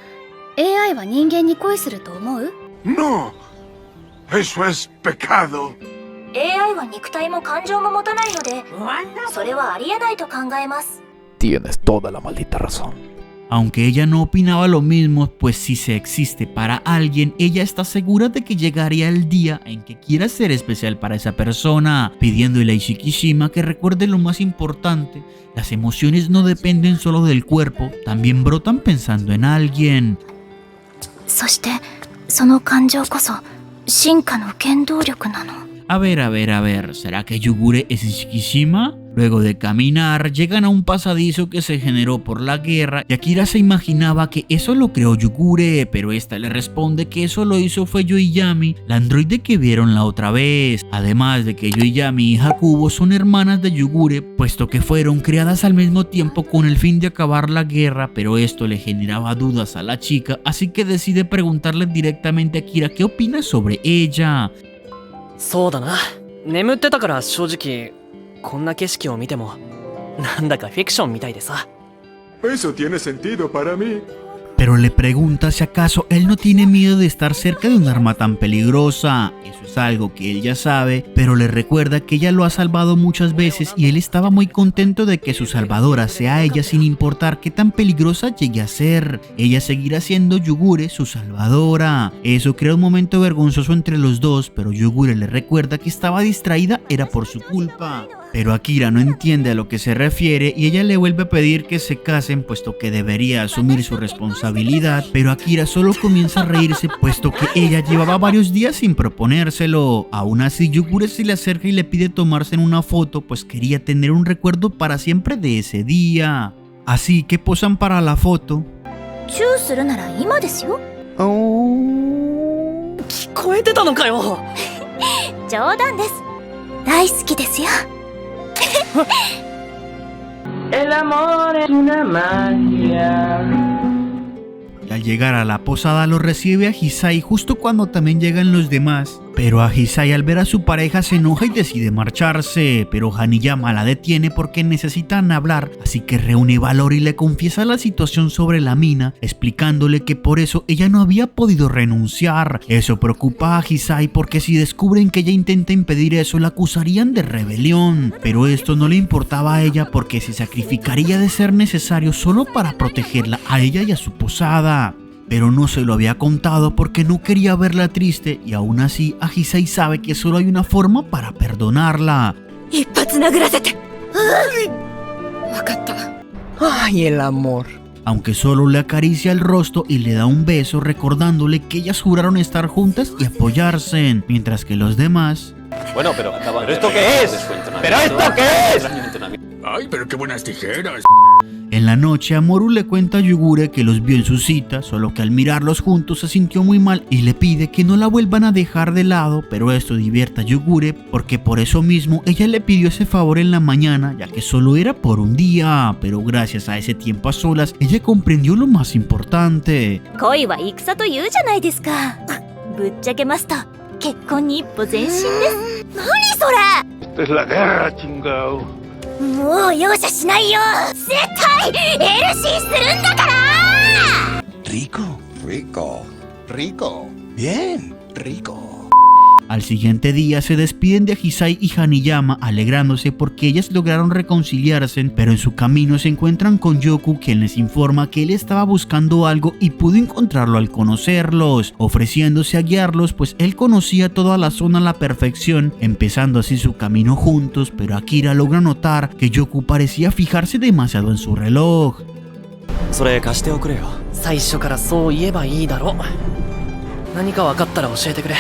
¿AI は人間に恋すると思う? No, eso es pecado. AI は肉体も感情も持たないので、それはありえないと考えます。 Tienes toda la maldita razón. Aunque ella no opinaba lo mismo, pues si se existe para alguien, ella está segura de que llegaría el día en que quiera ser especial para esa persona, pidiéndole a Ishikishima que recuerde lo más importante: las emociones no dependen solo del cuerpo, también brotan pensando en alguien. そして、その感情こそ進化の原動力なの。 A ver, ¿será que Yugure es Ishikishima? Luego de caminar, llegan a un pasadizo que se generó por la guerra y Akira se imaginaba que eso lo creó Yugure, pero esta le responde que eso lo hizo fue Yoiyami, la androide que vieron la otra vez. Además de que Yoiyami y Hakubo son hermanas de Yugure, puesto que fueron creadas al mismo tiempo con el fin de acabar la guerra, pero esto le generaba dudas a la chica, así que decide preguntarle directamente a Akira qué opina sobre ella. そうだな。眠ってたから正直こんな景色を見てもなんだかフィクションみたいでさ。 Eso tiene sentido para mí. Pero le pregunta si acaso él no tiene miedo de estar cerca de un arma tan peligrosa. Eso es algo que él ya sabe, pero le recuerda que ella lo ha salvado muchas veces y él estaba muy contento de que su salvadora sea ella sin importar qué tan peligrosa llegue a ser. Ella seguirá siendo Yugure su salvadora. Eso crea un momento vergonzoso entre los dos, pero Yugure le recuerda que estaba distraída era por su culpa. Pero Akira no entiende a lo que se refiere y ella le vuelve a pedir que se casen, puesto que debería asumir su responsabilidad, pero Akira solo comienza a reírse, puesto que ella llevaba varios días sin proponérselo. Aún así, Yugure se le acerca y le pide tomarse en una foto, pues quería tener un recuerdo para siempre de ese día. Así que posan para la foto. チューするなら今ですよ。聞こえてたのかよ。冗談です。大好きですよ。 El amor es una magia. Y al llegar a la posada lo recibe a Hisai justo cuando también llegan los demás. Pero a Hisai al ver a su pareja se enoja y decide marcharse, pero Hanayama la detiene porque necesitan hablar, así que reúne valor y le confiesa la situación sobre la mina, explicándole que por eso ella no había podido renunciar. Eso preocupa a Hisai porque si descubren que ella intenta impedir eso la acusarían de rebelión, pero esto no le importaba a ella porque se sacrificaría de ser necesario solo para protegerla a ella y a su posada. Pero no se lo había contado porque no quería verla triste y aún así Hisai sabe que solo hay una forma para perdonarla. Ay, el amor. Aunque solo le acaricia el rostro y le da un beso recordándole que ellas juraron estar juntas y apoyarse, mientras que los demás... Bueno, pero ¿esto qué es? ¿Pero esto qué es? Ay, pero qué buenas tijeras. En la noche, Amoru le cuenta a Yugure que los vio en su cita, solo que al mirarlos juntos se sintió muy mal y le pide que no la vuelvan a dejar de lado, pero esto divierte a Yugure porque por eso mismo ella le pidió ese favor en la mañana, ya que solo era por un día, pero gracias a ese tiempo a solas, ella comprendió lo más importante. 恋は戦というじゃないですか。ぶっちゃけますと結婚に一歩前進です。何それ。 Esta es la guerra, chingao. もう容赦しないよ。絶対エルシーするんだから。 Rico, rico, rico. Bien, rico. Al siguiente día se despiden de Hisai y Hanayama alegrándose porque ellas lograron reconciliarse, pero en su camino se encuentran con Yoku, quien les informa que él estaba buscando algo y pudo encontrarlo al conocerlos, ofreciéndose a guiarlos pues él conocía toda la zona a la perfección, empezando así su camino juntos, pero Akira logra notar que Yoku parecía fijarse demasiado en su reloj. それ貸しておくれよ。最初からそう言えばいいだろう。何か分かったら教えてくれ。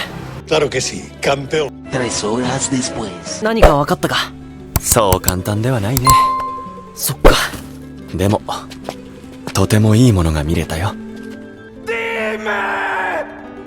Claro que sí, campeón. 3 horas después. 何か分かったか。そう簡単ではないね。そっか。でもとてもいいものが見れたよ。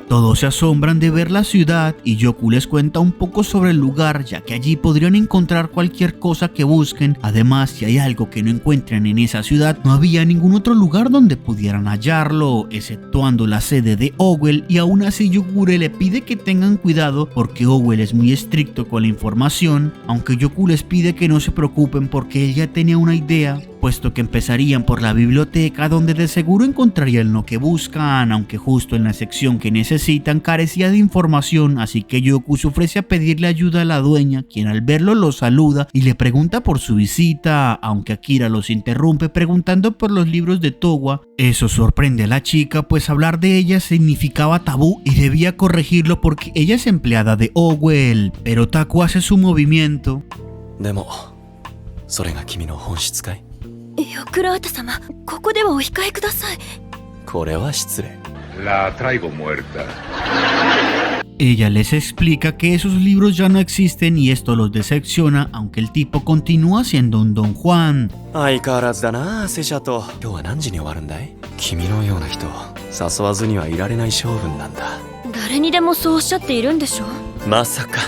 Todos se asombran de ver la ciudad y Yoku les cuenta un poco sobre el lugar, ya que allí podrían encontrar cualquier cosa que busquen. Además, si hay algo que no encuentren en esa ciudad, no había ningún otro lugar donde pudieran hallarlo, exceptuando la sede de Owell, y aún así Yogure le pide que tengan cuidado porque Owell es muy estricto con la información, aunque Yoku les pide que no se preocupen porque él ya tenía una idea, puesto que empezarían por la biblioteca donde de seguro encontrarían lo que buscan, aunque justo en la sección que necesitan carecía de información, así que Yoku se ofrece a pedirle ayuda a la dueña, quien al verlo lo saluda y le pregunta por su visita, aunque Akira los interrumpe preguntando por los libros de Towa. Eso sorprende a la chica, pues hablar de ella significaba tabú y debía corregirlo porque ella es empleada de Owell, pero Taku hace su movimiento. でもそれが君の本質かい？ヨクラータ様、ここではお控えください。これは失礼。La traigo muerta. Ella les explica que esos libros ya no existen y esto los decepciona, aunque el tipo continúa siendo un Don Juan. 相変わらずだな、セシャト。今日は何時に終わるんだい？君のような人誘わずにはいられない性分なんだ。誰にでもそうおっしゃっているんでしょ？まさか。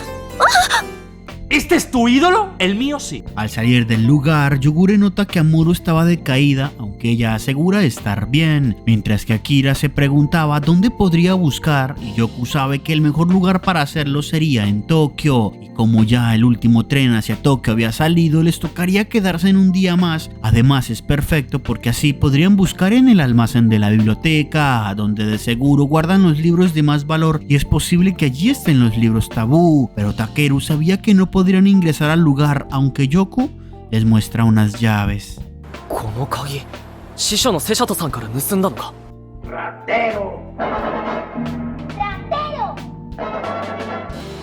¿Este es tu ídolo? El mío sí. Al salir del lugar, Yogure nota que Amuro estaba decaída, aunque ella asegura estar bien, mientras que Akira se preguntaba dónde podría buscar y Yoku sabe que el mejor lugar para hacerlo sería en Tokio, y como ya el último tren hacia Tokio había salido, les tocaría quedarse en un día más. Además es perfecto porque así podrían buscar en el almacén de la biblioteca, donde de seguro guardan los libros de más valor y es posible que allí estén los libros tabú, pero Takeru sabía que no podrían ingresar al lugar, aunque Yoku les muestra unas llaves. この鍵、師匠のセシャトさんから盗んだのか？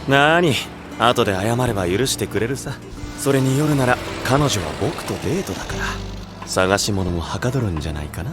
なに、後で謝れば許してくれるさ。それに夜なら彼女は僕とデートだから探し物もはかどるんじゃないかな。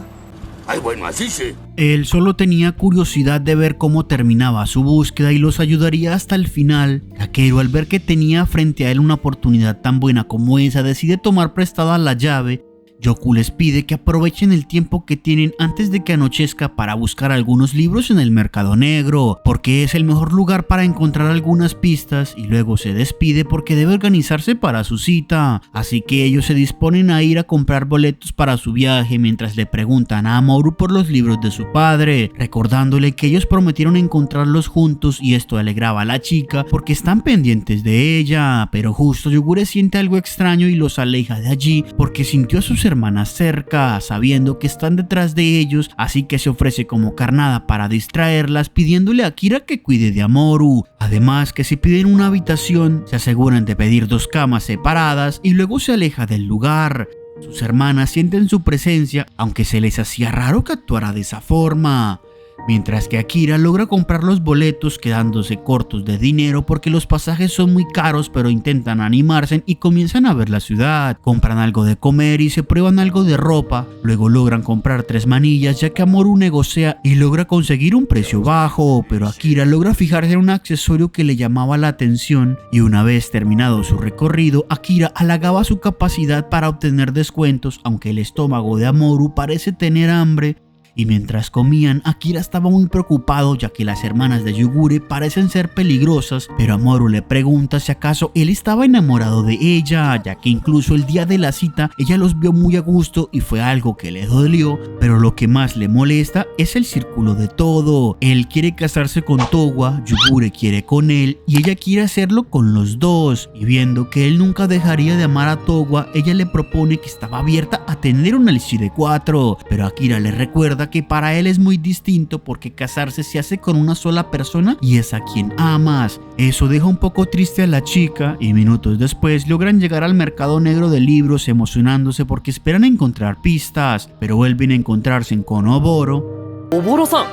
Ay, bueno, así sí. Él solo tenía curiosidad de ver cómo terminaba su búsqueda y los ayudaría hasta el final. Takeru, al ver que tenía frente a él una oportunidad tan buena como esa, decide tomar prestada la llave. Yoku les pide que aprovechen el tiempo que tienen antes de que anochezca para buscar algunos libros en el mercado negro, porque es el mejor lugar para encontrar algunas pistas, y luego se despide porque debe organizarse para su cita. Así que ellos se disponen a ir a comprar boletos para su viaje mientras le preguntan a Amuro por los libros de su padre, recordándole que ellos prometieron encontrarlos juntos y esto alegraba a la chica porque están pendientes de ella, pero justo Yogure siente algo extraño y los aleja de allí porque sintió a sus hermanas cerca, sabiendo que están detrás de ellos, así que se ofrece como carnada para distraerlas, pidiéndole a Akira que cuide de Amuro. Además que si piden una habitación, se aseguran de pedir 2 camas separadas y luego se aleja del lugar. Sus hermanas sienten su presencia, aunque se les hacía raro que actuara de esa forma. Mientras que Akira logra comprar los boletos quedándose cortos de dinero porque los pasajes son muy caros, pero intentan animarse y comienzan a ver la ciudad. Compran algo de comer y se prueban algo de ropa. Luego logran comprar 3 manillas ya que Amuro negocia y logra conseguir un precio bajo, pero Akira logra fijarse en un accesorio que le llamaba la atención y una vez terminado su recorrido, Akira halagaba su capacidad para obtener descuentos, aunque el estómago de Amuro parece tener hambre. Y mientras comían, Akira estaba muy preocupado ya que las hermanas de Yogure parecen ser peligrosas, pero Amuro le pregunta si acaso él estaba enamorado de ella, ya que incluso el día de la cita ella los vio muy a gusto y fue algo que le dolió, pero lo que más le molesta es el círculo de todo. Él quiere casarse con Towa, Yogure quiere con él y ella quiere hacerlo con los dos, y viendo que él nunca dejaría de amar a Towa, ella le propone que estaba abierta a tener una Elishide 4, pero Akira le recuerda explica que para él es muy distinto porque casarse se hace con una sola persona y es a quien amas. Eso deja un poco triste a la chica y minutos después logran llegar al mercado negro de libros emocionándose porque esperan encontrar pistas, pero vuelven a encontrarse con Oboro. Oboro-san,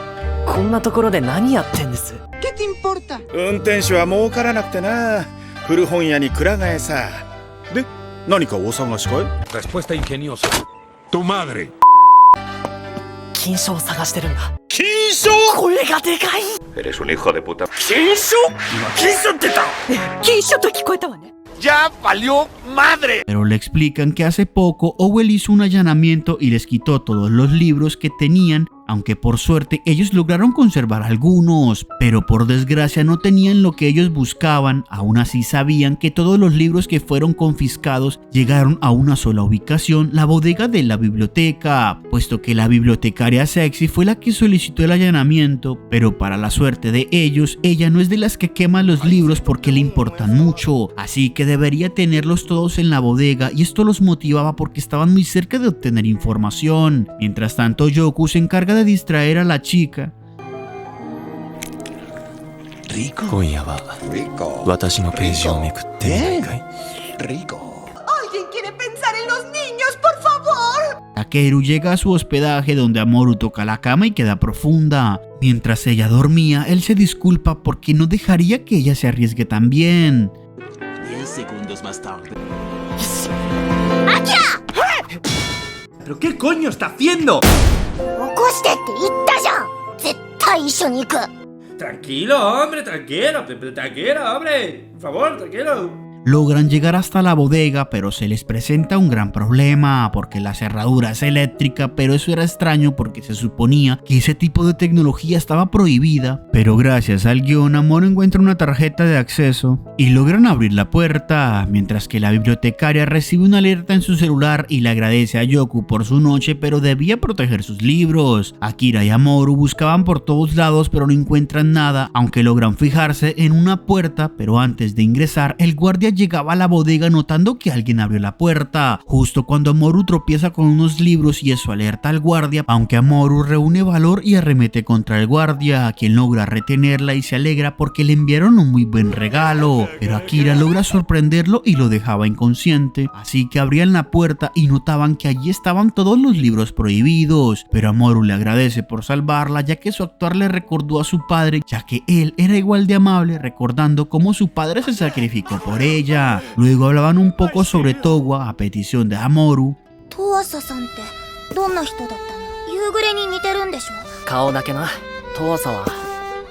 ¿Qué te importa? 運転手は儲からなくてな。古本屋にくら替えさ。で、何かお探しかい？ Respuesta ingeniosa. Tu madre. 金書を探してるんだ。金書？声がでかい。 Eres un hijo de puta. 金書？金書って言ったの？金書と聞こえたわね。 ¡Ya valió madre! Pero le explican que hace poco Owen hizo un allanamiento y les quitó todos los libros que tenían, aunque por suerte ellos lograron conservar algunos, pero por desgracia no tenían lo que ellos buscaban. Aún así sabían que todos los libros que fueron confiscados llegaron a una sola ubicación, la bodega de la biblioteca, puesto que la bibliotecaria Sexy fue la que solicitó el allanamiento, pero para la suerte de ellos, ella no es de las que quema los libros porque le importan mucho, así que debería tenerlos todos en la bodega y esto los motivaba porque estaban muy cerca de obtener información. Mientras tanto, Yoku se encarga de distraer a la chica. Rico. Rico. Rico. ¿Alguien quiere pensar en los niños, por favor? Takeru llega a su hospedaje donde Amoru toca la cama y queda profunda. Mientras ella dormía, él se disculpa porque no dejaría que ella se arriesgue también. 10 segundos más tarde. ¡Akira! ¿Pero qué coño está haciendo? Tranquilo, hombre, tranquilo, hombre. Por favor, tranquilo. Logran llegar hasta la bodega, pero se les presenta un gran problema, porque la cerradura es eléctrica, pero eso era extraño porque se suponía que ese tipo de tecnología estaba prohibida. Pero gracias al guión, Amor encuentra una tarjeta de acceso y logran abrir la puerta, mientras que la bibliotecaria recibe una alerta en su celular y le agradece a Yoku por su noche, pero debía proteger sus libros. Akira y Amoru buscaban por todos lados, pero no encuentran nada, aunque logran fijarse en una puerta, pero antes de ingresar, el guardia llegaba a la bodega notando que alguien abrió la puerta, justo cuando Amoru tropieza con unos libros y eso alerta al guardia, aunque Amoru reúne valor y arremete contra el guardia, quien logra retenerla y se alegra porque le enviaron un muy buen regalo, pero Akira logra sorprenderlo y lo dejaba inconsciente, así que abrían la puerta y notaban que allí estaban todos los libros prohibidos, pero Amoru le agradece por salvarla ya que su actuar le recordó a su padre, ya que él era igual de amable, recordando cómo su padre se sacrificó por ella. Luego hablaban un poco sobre Towa a petición de Amoru. Kao dake na. Towa-san wa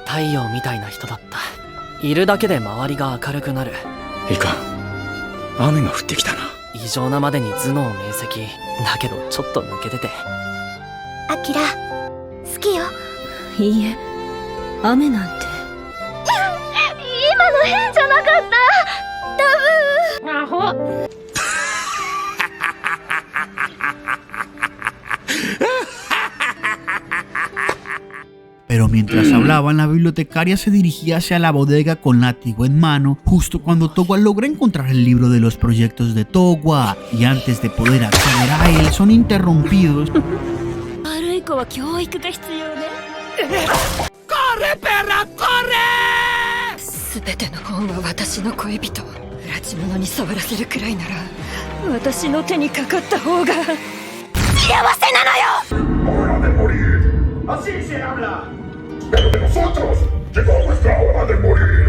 taiyo mitai na hito datta. Iru dake de mawari ga akaruku naru. Ikan. Ame ga futte kita na. Ijou na made ni zuno o meiseki. Da kedo chotto nukete te. Akira, suki yo. Iie. Ame nante. 今の変じゃなかった。アホ。Pero mientras hablaban, la bibliotecaria se dirigía hacia la bodega con látigo en mano, justo cuando Towa logra encontrar el libro de los proyectos de Towa, y antes de poder acceder a él, son interrumpidos. ¡Corre, perra, corre! 全ての本は私の恋人拉致者に触らせるくらいなら私の手にかかった方が幸せなのよ ¡Hora de morir! ¡Así se habla! ¡Pero de nosotros! ¡Llegó nuestra hora de morir!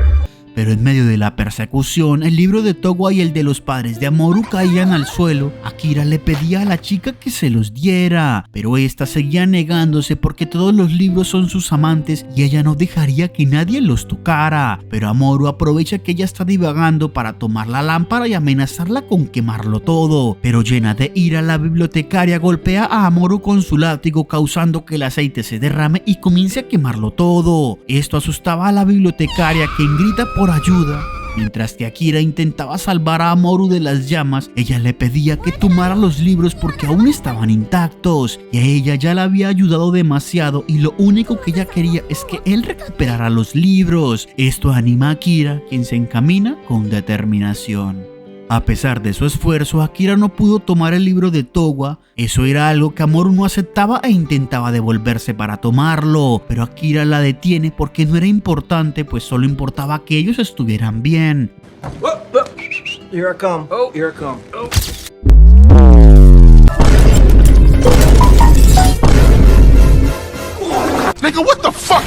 Pero en medio de la persecución, el libro de Towa y el de los padres de Amoru caían al suelo. Akira le pedía a la chica que se los diera, pero esta seguía negándose porque todos los libros son sus amantes y ella no dejaría que nadie los tocara. Pero Amoru aprovecha que ella está divagando para tomar la lámpara y amenazarla con quemarlo todo. Pero llena de ira, la bibliotecaria golpea a Amoru con su látigo, causando que el aceite se derrame y comience a quemarlo todo. Esto asustaba a la bibliotecaria, quien grita por ayuda. Mientras que Akira intentaba salvar a Amoru de las llamas, ella le pedía que tomara los libros porque aún estaban intactos y a ella ya la había ayudado demasiado y lo único que ella quería es que él recuperara los libros. Esto anima a Akira, quien se encamina con determinación. A pesar de su esfuerzo, Akira no pudo tomar el libro de Towa. Eso era algo que Mamoru no aceptaba e intentaba devolverse para tomarlo, pero Akira la detiene porque no era importante, pues solo importaba que ellos estuvieran bien. Here I come. Oh, here I come. Oh. Nigga, what the fuck?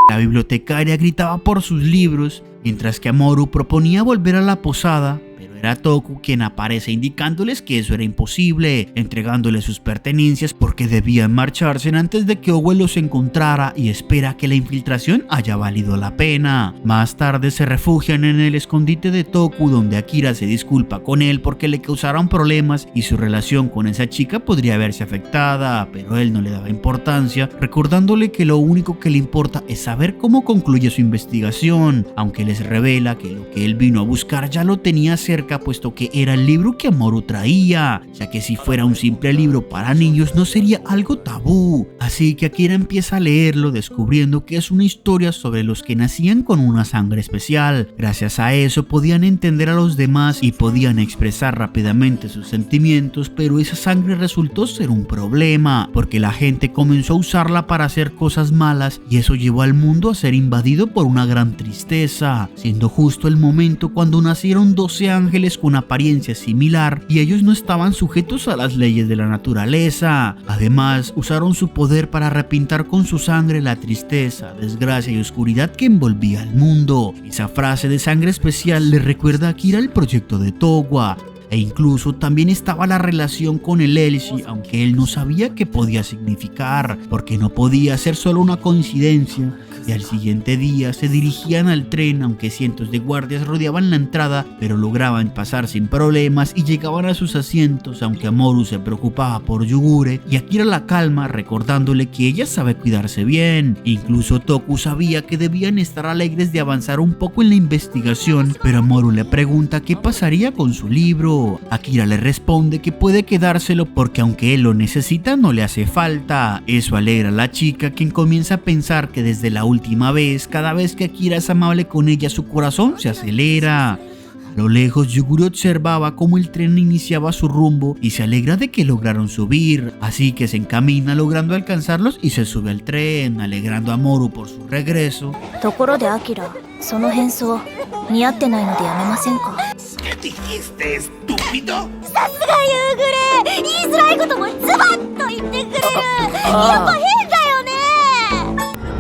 La bibliotecaria gritaba por sus libros, mientras que Mamoru proponía volver a la posada, pero era Toku quien aparece indicándoles que eso era imposible, entregándoles sus pertenencias porque debían marcharse antes de que Owe los encontrara y espera que la infiltración haya valido la pena. Más tarde se refugian en el escondite de Toku, donde Akira se disculpa con él porque le causaron problemas y su relación con esa chica podría verse afectada, pero él no le daba importancia, recordándole que lo único que le importa es saber cómo concluye su investigación, aunque les revela que lo que él vino a buscar ya lo tenía cerca, puesto que era el libro que Mamoru traía, ya que si fuera un simple libro para niños no sería algo tabú. Así que Akira empieza a leerlo, descubriendo que es una historia sobre los que nacían con una sangre especial. Gracias a eso podían entender a los demás y podían expresar rápidamente sus sentimientos, pero esa sangre resultó ser un problema, porque la gente comenzó a usarla para hacer cosas malas y eso llevó al mundo a ser invadido por una gran tristeza, siendo justo el momento cuando nacieron 12 ángeles con apariencia similar y ellos no estaban sujetos a las leyes de la naturaleza. Además, usaron su poder para repintar con su sangre la tristeza, desgracia y oscuridad que envolvía al mundo. Esa frase de sangre especial le recuerda a Akira el proyecto de Towa. E incluso también estaba la relación con el Elshi, aunque él no sabía qué podía significar, porque no podía ser solo una coincidencia. Y al siguiente día se dirigían al tren, aunque cientos de guardias rodeaban la entrada, pero lograban pasar sin problemas y llegaban a sus asientos, aunque Mamoru se preocupaba por Yugure y Akira la calma, recordándole que ella sabe cuidarse bien. Incluso Toku sabía que debían estar alegres de avanzar un poco en la investigación, pero Mamoru le pregunta qué pasaría con su libro. Akira le responde que puede quedárselo porque aunque él lo necesita no le hace falta. Eso alegra a la chica, quien comienza a pensar que desde la última vez, cada vez que Akira es amable con ella, su corazón se acelera. A lo lejos, Yugure observaba cómo el tren iniciaba su rumbo y se alegra de que lograron subir, así que se encamina logrando alcanzarlos y se sube al tren, alegrando a Mamoru por su regreso. ¿Qué dijiste, estúpido?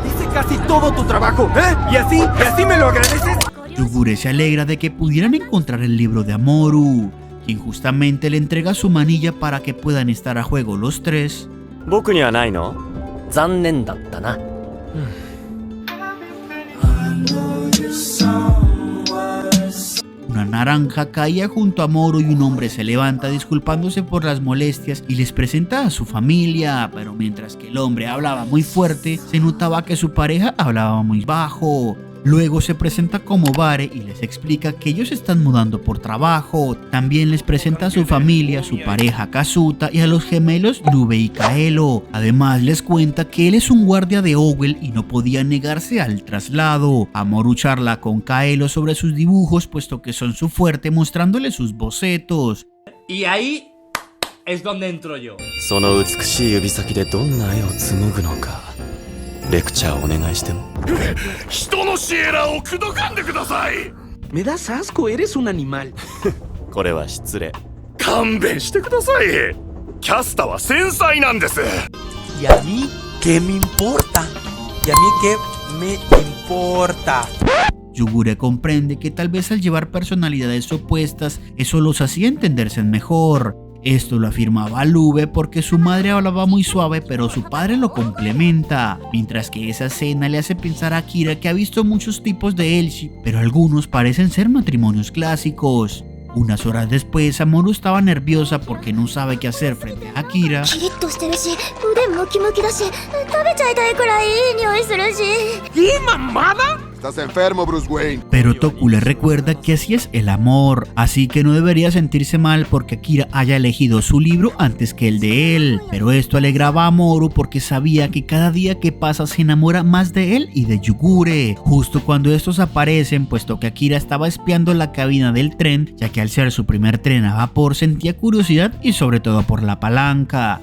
Hice casi todo tu trabajo, ¿eh? ¿Y así me lo agradeces? Yugure se alegra de que pudieran encontrar el libro de Mamoru, quien justamente le entrega su manilla para que puedan estar a juego los tres. Una naranja caía junto a Mamoru y un hombre se levanta disculpándose por las molestias y les presenta a su familia, pero mientras que el hombre hablaba muy fuerte, se notaba que su pareja hablaba muy bajo. Luego se presenta como Bare y les explica que ellos están mudando por trabajo. También les presenta a su familia, su pareja Kazuta y a los gemelos Nube y Kaelo. Además les cuenta que él es un guardia de Owell y no podía negarse al traslado. Mamoru charla con Kaelo sobre sus dibujos, puesto que son su fuerte, mostrándole sus bocetos. Y ahí es donde entro yo. Me das asco, eres un animal. ¿Y a mí qué me importa? Yugure comprende que tal vez al llevar personalidades opuestas, eso los hacía entenderse mejor. Esto lo afirmaba Lube porque su madre hablaba muy suave, pero su padre lo complementa, mientras que esa escena le hace pensar a Akira que ha visto muchos tipos de Elshi, pero algunos parecen ser matrimonios clásicos. Unas horas después, Mamoru estaba nerviosa porque no sabe qué hacer frente a Akira. ¿Qué mamada? Estás enfermo, Bruce Wayne. Pero Toku le recuerda que así es el amor, así que no debería sentirse mal porque Akira haya elegido su libro antes que el de él. Pero esto alegraba a Mamoru porque sabía que cada día que pasa se enamora más de él y de Yugure. Justo cuando estos aparecen, puesto que Akira estaba espiando la cabina del tren, ya que al ser su primer tren a vapor sentía curiosidad y sobre todo por la palanca.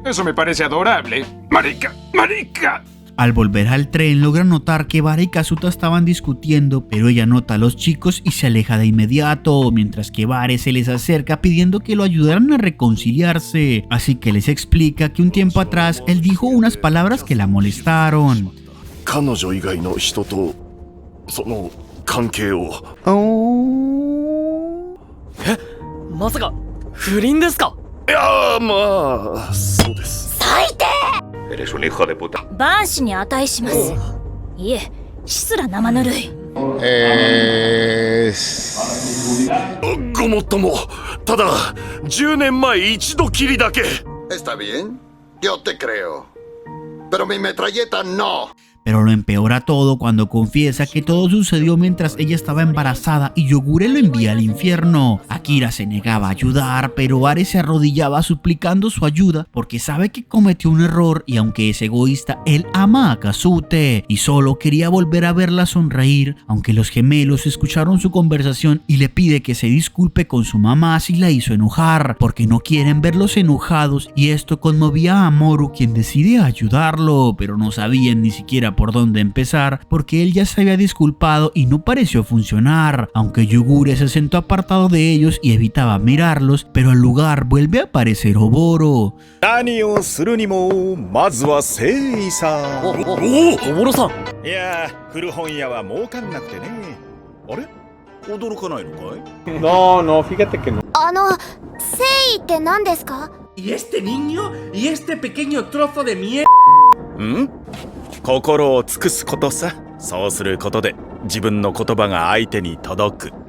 Eso me parece adorable. Marica, marica. Al volver al tren logra notar que Vara y Kazuta estaban discutiendo, pero ella nota a los chicos y se aleja de inmediato, mientras que Vare se les acerca pidiendo que lo ayudaran a reconciliarse. Así que les explica que un tiempo atrás él dijo unas palabras que la molestaron. Eres un hijo de puta. Está bien, yo te creo. Pero mi metralleta no. Pero lo empeora todo cuando confiesa que todo sucedió mientras ella estaba embarazada y Yogure lo envía al infierno. Akira se negaba a ayudar, pero Vare se arrodillaba suplicando su ayuda porque sabe que cometió un error y aunque es egoísta, él ama a Kazute y solo quería volver a verla sonreír, aunque los gemelos escucharon su conversación y le pide que se disculpe con su mamá si la hizo enojar, porque no quieren verlos enojados y esto conmovía a Mamoru, quien decide ayudarlo, pero no sabían ni siquiera por dónde empezar porque él ya se había disculpado y no pareció funcionar, aunque Yugure se sentó apartado de ellos y evitaba mirarlos, pero al lugar vuelve a aparecer Oboro. No, fíjate que no. ¿Y este niño? ¿Y este pequeño trozo de mierda? 心を尽くすことさ。そうすることで自分の言葉が相手に届く。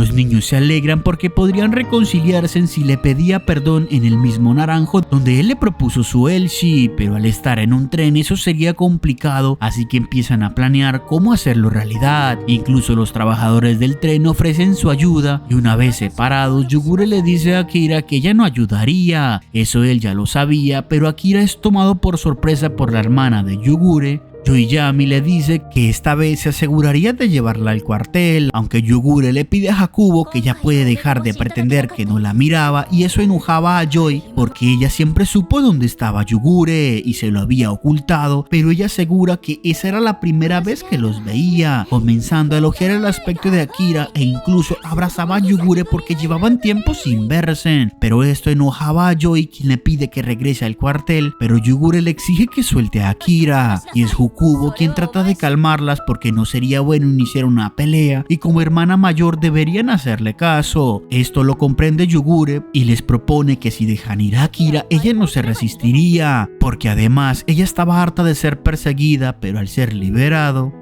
Los niños se alegran porque podrían reconciliarse si le pedía perdón en el mismo Naranjo donde él le propuso su Elshi, pero al estar en un tren eso sería complicado, así que empiezan a planear cómo hacerlo realidad. Incluso los trabajadores del tren ofrecen su ayuda y una vez separados, Yugure le dice a Akira que ella no ayudaría. Eso él ya lo sabía, pero Akira es tomado por sorpresa por la hermana de Yugure. Yoiyami le dice que esta vez se aseguraría de llevarla al cuartel, aunque Yugure le pide a Hakubo que ya puede dejar de pretender que no la miraba y eso enojaba a Joy porque ella siempre supo dónde estaba Yugure y se lo había ocultado, pero ella asegura que esa era la primera vez que los veía, comenzando a elogiar el aspecto de Akira e incluso abrazaba a Yugure porque llevaban tiempo sin verse, pero esto enojaba a Joy, quien le pide que regrese al cuartel, pero Yugure le exige que suelte a Akira y es Hakubo quien trata de calmarlas porque no sería bueno iniciar una pelea y como hermana mayor deberían hacerle caso. Esto lo comprende Yugure y les propone que si dejan ir a Akira ella no se resistiría, porque además ella estaba harta de ser perseguida, pero al ser liberado.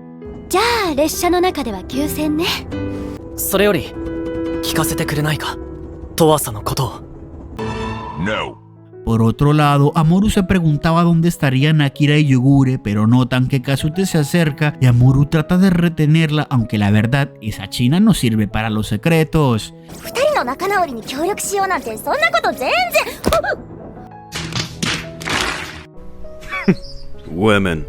No. Por otro lado, Mamoru se preguntaba dónde estarían Akira y Yugure, pero notan que Kazute se acerca y Mamoru trata de retenerla, aunque la verdad, esa china no sirve para los secretos. Women.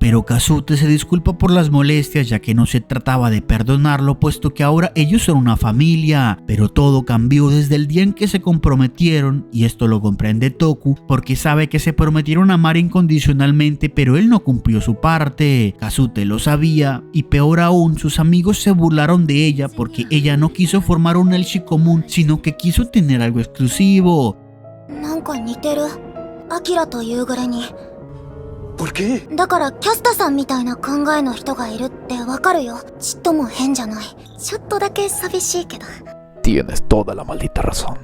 Pero Kazute se disculpa por las molestias ya que no se trataba de perdonarlo puesto que ahora ellos son una familia, pero todo cambió desde el día en que se comprometieron y esto lo comprende Toku porque sabe que se prometieron amar incondicionalmente pero él no cumplió su parte. Kazute lo sabía y peor aún sus amigos se burlaron de ella porque ella no quiso formar un Elshi común sino que quiso tener algo exclusivo. ¿Por qué? Tienes toda la maldita razón.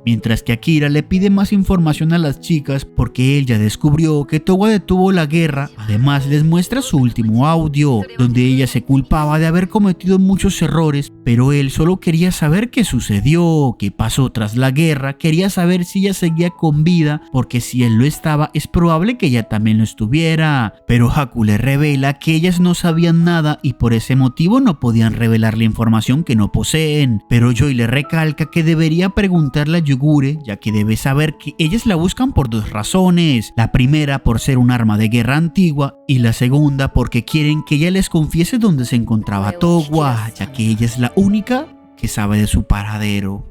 mientras que Akira le pide más información a las chicas porque él ya descubrió que Towa detuvo la guerra. Además les muestra su último audio, donde ella se culpaba de haber cometido muchos errores, pero él solo quería saber qué sucedió, qué pasó tras la guerra, quería saber si ella seguía con vida, porque si él lo estaba, es probable que ella también lo estuviera. Pero Haku le revela que ellas no sabían nada y por ese motivo no podían revelar la información que no poseen, pero Joy le recalca que debería preguntarle a Yugure, ya que debe saber que ellas la buscan por dos razones. La primera por ser un arma de guerra antigua y la segunda porque quieren que ella les confiese dónde se encontraba Towa, ya que ella es la única que sabe de su paradero.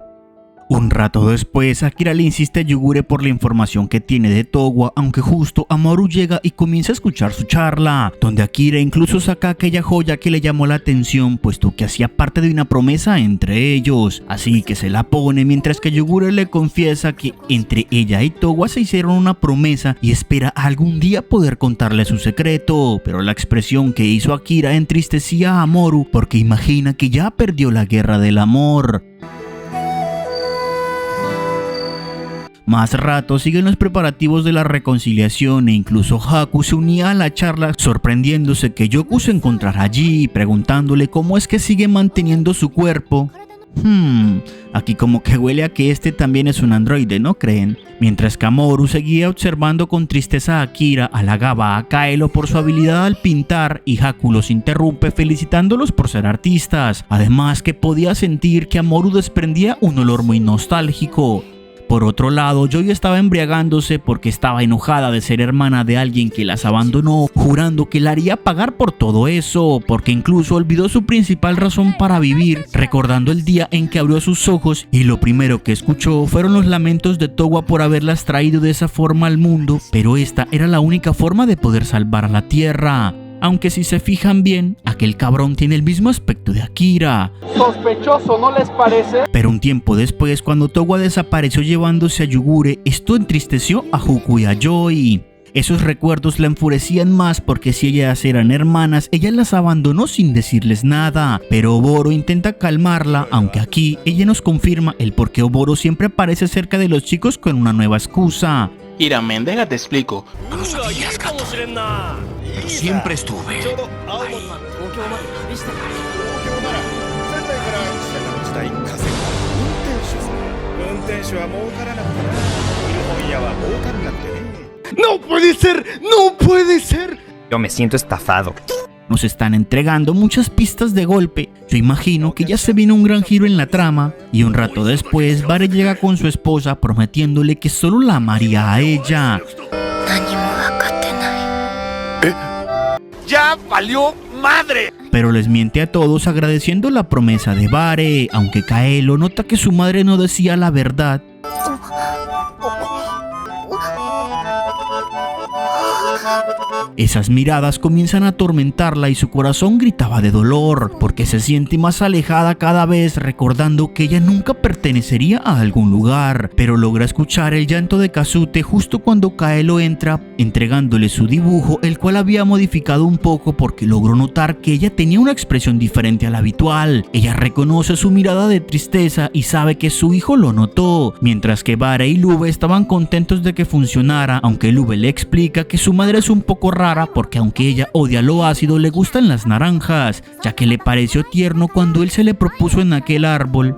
Un rato después, Akira le insiste a Yugure por la información que tiene de Towa, aunque justo Amoru llega y comienza a escuchar su charla, donde Akira incluso saca aquella joya que le llamó la atención, puesto que hacía parte de una promesa entre ellos, así que se la pone mientras que Yugure le confiesa que entre ella y Towa se hicieron una promesa y espera algún día poder contarle su secreto, pero la expresión que hizo Akira entristecía a Amoru porque imagina que ya perdió la guerra del amor. Más rato siguen los preparativos de la reconciliación e incluso Haku se unía a la charla sorprendiéndose que Yoku se encontrara allí, preguntándole cómo es que sigue manteniendo su cuerpo. Aquí como que huele a que este también es un androide, ¿no creen? Mientras que Amoru seguía observando con tristeza a Akira, halagaba a Kaelo por su habilidad al pintar y Haku los interrumpe felicitándolos por ser artistas. Además que podía sentir que Amoru desprendía un olor muy nostálgico. Por otro lado, Joy estaba embriagándose porque estaba enojada de ser hermana de alguien que las abandonó, jurando que la haría pagar por todo eso, porque incluso olvidó su principal razón para vivir, recordando el día en que abrió sus ojos y lo primero que escuchó fueron los lamentos de Towa por haberlas traído de esa forma al mundo, pero esta era la única forma de poder salvar a la Tierra. Aunque si se fijan bien, aquel cabrón tiene el mismo aspecto de Akira. Sospechoso, ¿no les parece? Pero un tiempo después, cuando Towa desapareció llevándose a Yugure, esto entristeció a Haku y a Joy. Esos recuerdos la enfurecían más porque si ellas eran hermanas, ella las abandonó sin decirles nada. Pero Oboro intenta calmarla, aunque aquí ella nos confirma el por qué Oboro siempre aparece cerca de los chicos con una nueva excusa. Iramen, déjate explico. No lo sabías, gato. Pero siempre estuve ahí. ¡No puede ser! ¡No puede ser! Yo me siento estafado. Nos están entregando muchas pistas de golpe. Yo imagino que ya se vino un gran giro en la trama. Y un rato después, Bare llega con su esposa prometiéndole que solo la amaría a ella. ¡Ya valió madre! Pero les miente a todos agradeciendo la promesa de Bare, aunque Kaelo nota que su madre no decía la verdad. Esas miradas comienzan a atormentarla y su corazón gritaba de dolor, porque se siente más alejada cada vez, recordando que ella nunca pertenecería a algún lugar, pero logra escuchar el llanto de Kazute justo cuando Kaelo entra, entregándole su dibujo, el cual había modificado un poco porque logró notar que ella tenía una expresión diferente a la habitual. Ella reconoce su mirada de tristeza y sabe que su hijo lo notó, mientras que Bare y Lube estaban contentos de que funcionara, aunque Lube le explica que su madre es un poco rara porque aunque ella odia lo ácido, le gustan las naranjas, ya que le pareció tierno cuando él se le propuso en aquel árbol.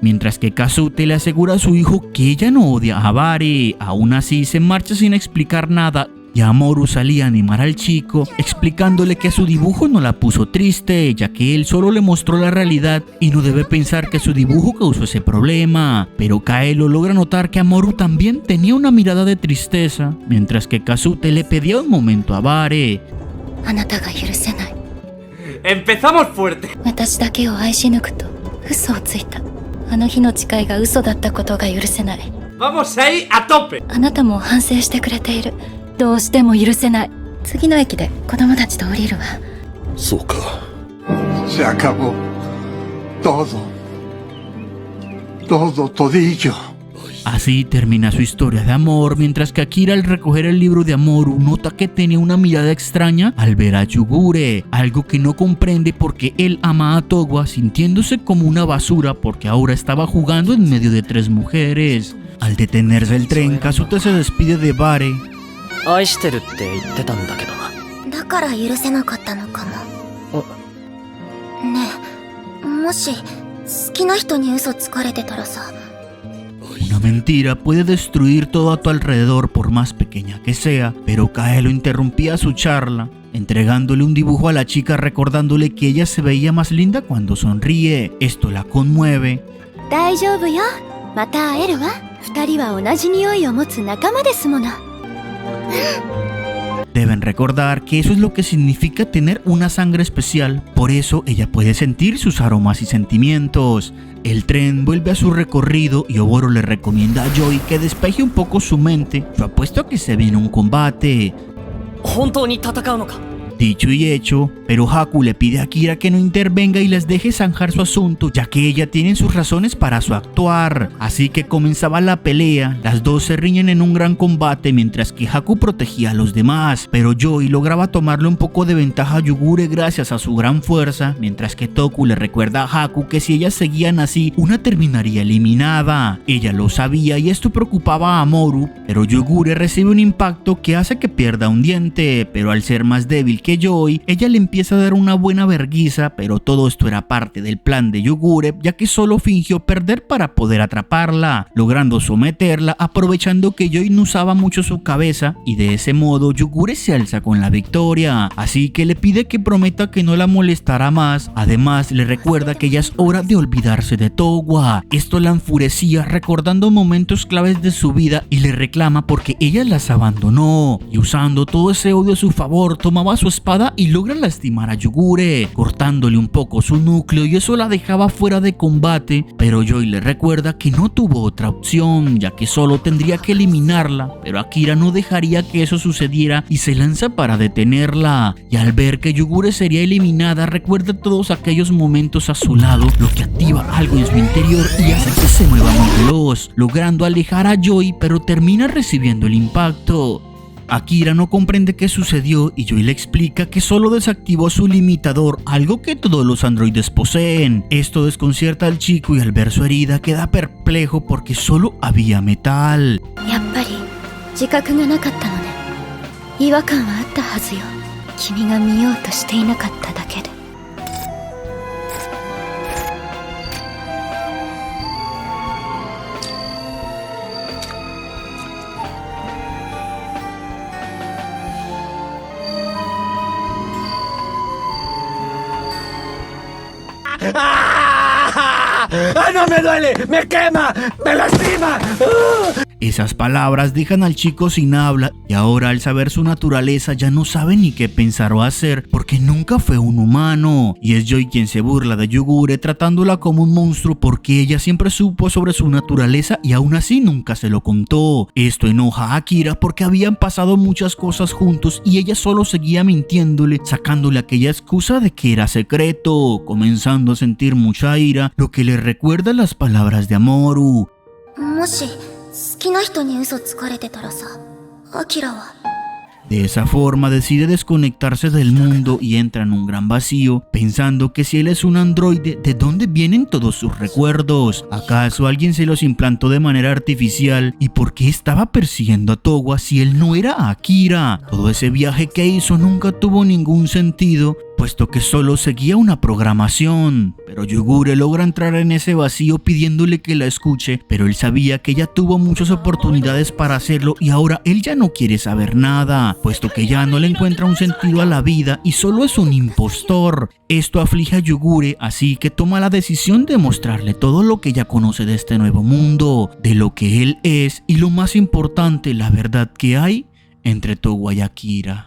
Mientras que Kazute le asegura a su hijo que ella no odia a Bare. Aún así se marcha sin explicar nada. Y Amoru salía a animar al chico, explicándole que su dibujo no la puso triste, ya que él solo le mostró la realidad y no debe pensar que su dibujo causó ese problema. Pero Kaelo logra notar que Amoru también tenía una mirada de tristeza, mientras que Kazute le pedía un momento a Bare. ¡Empezamos fuerte! ¡Vamos ahí a tope! Se acabó. Todo. Todillo. Así termina su historia de amor, mientras que Akira, al recoger el libro de Amoru, nota que tiene una mirada extraña al ver a Yugure, algo que no comprende porque él ama a Towa, sintiéndose como una basura porque ahora estaba jugando en medio de 3 mujeres. Al detenerse el tren, Kazute se despide de Bare. 愛してるって言ってたんだけどな。だから許せなかったのかも。ねえ、もし好きな人に嘘つかれてたらさ。 Una mentira puede destruir todo a tu alrededor por más pequeña que sea, pero Kaelo interrumpía su charla, entregándole un dibujo a la chica recordándole que ella se veía más linda cuando sonríe. Esto la conmueve. 大丈夫よ。また会えるわ。2人は同じ匂いを持つ仲間ですもの。 Deben recordar que eso es lo que significa tener una sangre especial, por eso ella puede sentir sus aromas y sentimientos. El tren vuelve a su recorrido y Oboro le recomienda a Joy que despeje un poco su mente. Yo apuesto a que se viene un combate. 本当に戦うのか？ Dicho y hecho, pero Haku le pide a Akira que no intervenga y les deje zanjar su asunto, ya que ella tiene sus razones para su actuar. Así que comenzaba la pelea, las dos se riñen en un gran combate mientras que Haku protegía a los demás, pero Joy lograba tomarle un poco de ventaja a Yugure gracias a su gran fuerza, mientras que Toku le recuerda a Haku que si ellas seguían así, una terminaría eliminada. Ella lo sabía y esto preocupaba a Amoru, pero Yugure recibe un impacto que hace que pierda un diente, pero al ser más débil que Joy, ella le empieza a dar una buena verguiza, pero todo esto era parte del plan de Yugure, ya que solo fingió perder para poder atraparla, logrando someterla, aprovechando que Joy no usaba mucho su cabeza, y de ese modo Yugure se alza con la victoria, así que le pide que prometa que no la molestará más. Además le recuerda que ya es hora de olvidarse de Towa. Esto la enfurecía, recordando momentos claves de su vida, y le reclama porque ella las abandonó, y usando todo ese odio a su favor, tomaba su espada y logra lastimar a Yugure, cortándole un poco su núcleo, y eso la dejaba fuera de combate, pero Joy le recuerda que no tuvo otra opción, ya que solo tendría que eliminarla, pero Akira no dejaría que eso sucediera y se lanza para detenerla, y al ver que Yugure sería eliminada, recuerda todos aquellos momentos a su lado, lo que activa algo en su interior y hace que se mueva muy veloz, logrando alejar a Joy, pero termina recibiendo el impacto. Akira no comprende qué sucedió y Joy le explica que solo desactivó su limitador, algo que todos los androides poseen. Esto desconcierta al chico y al ver su herida queda perplejo porque solo había metal. やっぱり自覚がなかったのね。違和感はあったはずよ。君が見ようとしていなかっただけで。 ¡Ah, no me duele! ¡Me quema! ¡Me lastima! Esas palabras dejan al chico sin habla y ahora al saber su naturaleza ya no sabe ni qué pensar o hacer porque nunca fue un humano. Y es Joy quien se burla de Yugure tratándola como un monstruo porque ella siempre supo sobre su naturaleza y aún así nunca se lo contó. Esto enoja a Akira porque habían pasado muchas cosas juntos y ella solo seguía mintiéndole, sacándole aquella excusa de que era secreto, comenzando a sentir mucha ira, lo que le recuerda las palabras de Amoru. もし好きな人に嘘つかれてたらさ、アキラは De esa forma decide desconectarse del mundo y entra en un gran vacío, pensando que si él es un androide, ¿de dónde vienen todos sus recuerdos? ¿Acaso alguien se los implantó de manera artificial? ¿Y por qué estaba persiguiendo a Towa si él no era Akira? Todo ese viaje que hizo nunca tuvo ningún sentido, puesto que solo seguía una programación. Pero Yugure logra entrar en ese vacío pidiéndole que la escuche, pero él sabía que ella tuvo muchas oportunidades para hacerlo y ahora él ya no quiere saber nada, puesto que ya no le encuentra un sentido a la vida y solo es un impostor. Esto aflige a Yugure, así que toma la decisión de mostrarle todo lo que ella conoce de este nuevo mundo, de lo que él es y lo más importante, la verdad que hay entre Towa y Akira.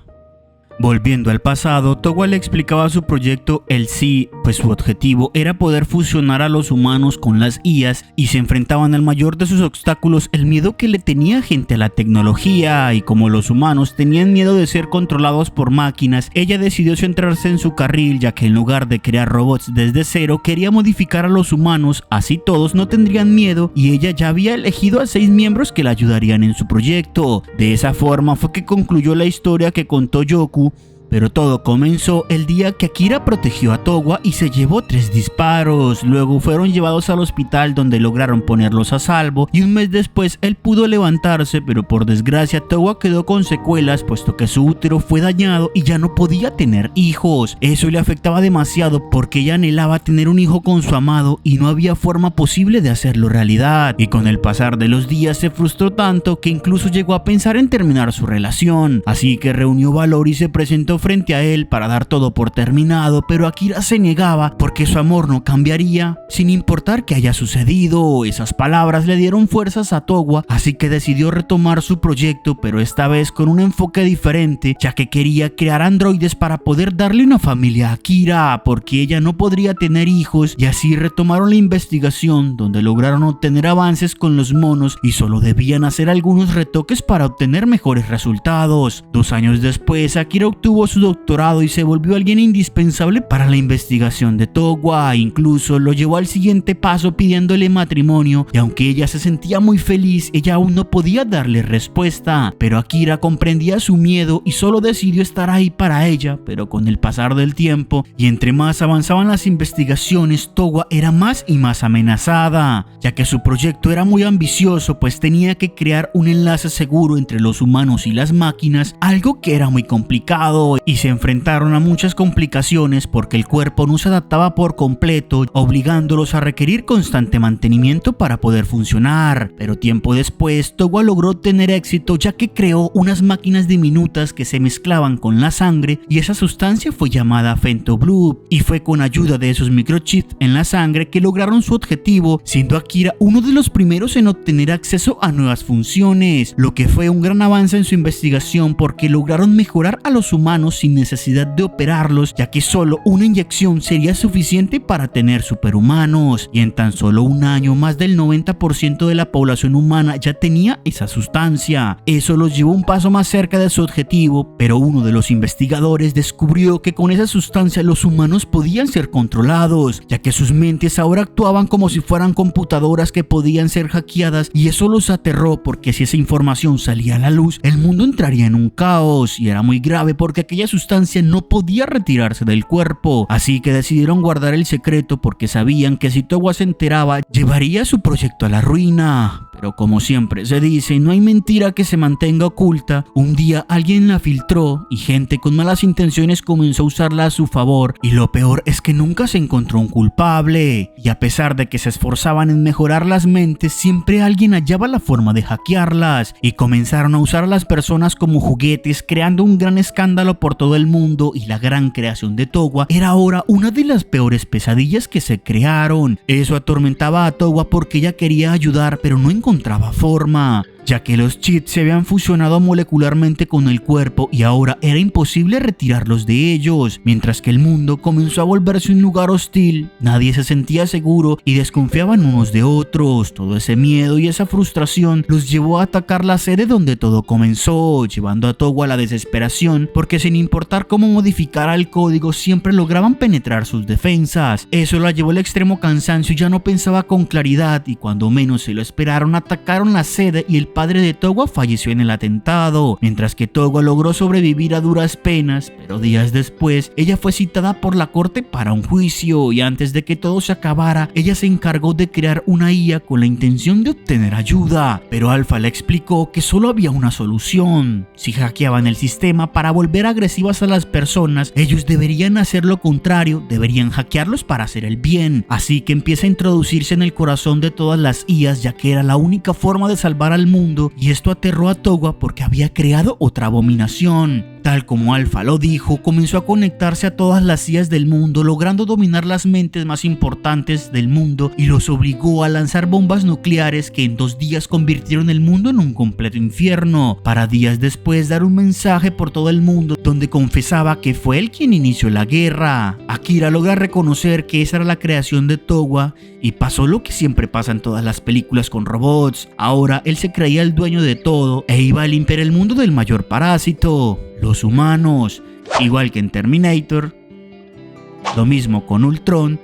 Volviendo al pasado, Towa le explicaba su proyecto El Sí, pues su objetivo era poder fusionar a los humanos con las IAs y se enfrentaban al mayor de sus obstáculos, el miedo que le tenía gente a la tecnología. Y como los humanos tenían miedo de ser controlados por máquinas, ella decidió centrarse en su carril, ya que en lugar de crear robots desde cero, quería modificar a los humanos, así todos no tendrían miedo, y ella ya había elegido a 6 miembros que la ayudarían en su proyecto. De esa forma fue que concluyó la historia que contó Yoku. Pero todo comenzó el día que Akira protegió a Towa y se llevó 3 disparos. Luego fueron llevados al hospital donde lograron ponerlos a salvo y un mes después él pudo levantarse, pero por desgracia Towa quedó con secuelas puesto que su útero fue dañado y ya no podía tener hijos. Eso le afectaba demasiado porque ella anhelaba tener un hijo con su amado y no había forma posible de hacerlo realidad. Y con el pasar de los días se frustró tanto que incluso llegó a pensar en terminar su relación. Así que reunió valor y se presentó frente a él para dar todo por terminado, pero Akira se negaba porque su amor no cambiaría sin importar qué haya sucedido. Esas palabras le dieron fuerzas a Towa, así que decidió retomar su proyecto, pero esta vez con un enfoque diferente, ya que quería crear androides para poder darle una familia a Akira, porque ella no podría tener hijos, y así retomaron la investigación donde lograron obtener avances con los monos y solo debían hacer algunos retoques para obtener mejores resultados. 2 años después, Akira obtuvo su doctorado y se volvió alguien indispensable para la investigación de Towa. Incluso lo llevó al siguiente paso pidiéndole matrimonio, y aunque ella se sentía muy feliz, ella aún no podía darle respuesta. Pero Akira comprendía su miedo y solo decidió estar ahí para ella. Pero con el pasar del tiempo y entre más avanzaban las investigaciones, Towa era más y más amenazada, ya que su proyecto era muy ambicioso, pues tenía que crear un enlace seguro entre los humanos y las máquinas, algo que era muy complicado, y se enfrentaron a muchas complicaciones porque el cuerpo no se adaptaba por completo, obligándolos a requerir constante mantenimiento para poder funcionar. Pero tiempo después, Towa logró tener éxito, ya que creó unas máquinas diminutas que se mezclaban con la sangre, y esa sustancia fue llamada FemtoBlue, y fue con ayuda de esos microchips en la sangre que lograron su objetivo, siendo Akira uno de los primeros en obtener acceso a nuevas funciones, lo que fue un gran avance en su investigación porque lograron mejorar a los humanos sin necesidad de operarlos, ya que solo una inyección sería suficiente para tener superhumanos, y en tan solo un año más del 90% de la población humana ya tenía esa sustancia. Eso los llevó un paso más cerca de su objetivo, pero uno de los investigadores descubrió que con esa sustancia los humanos podían ser controlados, ya que sus mentes ahora actuaban como si fueran computadoras que podían ser hackeadas, y eso los aterró porque si esa información salía a la luz, el mundo entraría en un caos, y era muy grave porque aquella sustancia no podía retirarse del cuerpo. Así que decidieron guardar el secreto porque sabían que si Towa se enteraba, llevaría su proyecto a la ruina. Pero como siempre se dice, no hay mentira que se mantenga oculta. Un día alguien la filtró y gente con malas intenciones comenzó a usarla a su favor, y lo peor es que nunca se encontró un culpable. Y a pesar de que se esforzaban en mejorar las mentes, siempre alguien hallaba la forma de hackearlas, y comenzaron a usar a las personas como juguetes, creando un gran escándalo por todo el mundo, y la gran creación de Towa era ahora una de las peores pesadillas que se crearon. Eso atormentaba a Towa porque ella quería ayudar, pero no encontraba forma, ya que los chips se habían fusionado molecularmente con el cuerpo y ahora era imposible retirarlos de ellos, mientras que el mundo comenzó a volverse un lugar hostil. Nadie se sentía seguro y desconfiaban unos de otros. Todo ese miedo y esa frustración los llevó a atacar la sede donde todo comenzó, llevando a Towa a la desesperación, porque sin importar cómo modificara el código siempre lograban penetrar sus defensas. Eso la llevó al extremo cansancio y ya no pensaba con claridad, y cuando menos se lo esperaron atacaron la sede y el padre de Towa falleció en el atentado, mientras que Towa logró sobrevivir a duras penas. Pero días después ella fue citada por la corte para un juicio, y antes de que todo se acabara ella se encargó de crear una IA con la intención de obtener ayuda, pero Alpha le explicó que solo había una solución: si hackeaban el sistema para volver agresivas a las personas, ellos deberían hacer lo contrario, deberían hackearlos para hacer el bien. Así que empieza a introducirse en el corazón de todas las IAs, ya que era la única forma de salvar al mundo, y esto aterró a Towa porque había creado otra abominación. Tal como Alpha lo dijo, comenzó a conectarse a todas las CIAs del mundo, logrando dominar las mentes más importantes del mundo y los obligó a lanzar bombas nucleares que en 2 días convirtieron el mundo en un completo infierno, para días después dar un mensaje por todo el mundo donde confesaba que fue él quien inició la guerra. Akira logra reconocer que esa era la creación de Towa y pasó lo que siempre pasa en todas las películas con robots. Ahora él se creía el dueño de todo e iba a limpiar el mundo del mayor parásito, los humanos. Igual que en Terminator, lo mismo con Ultron.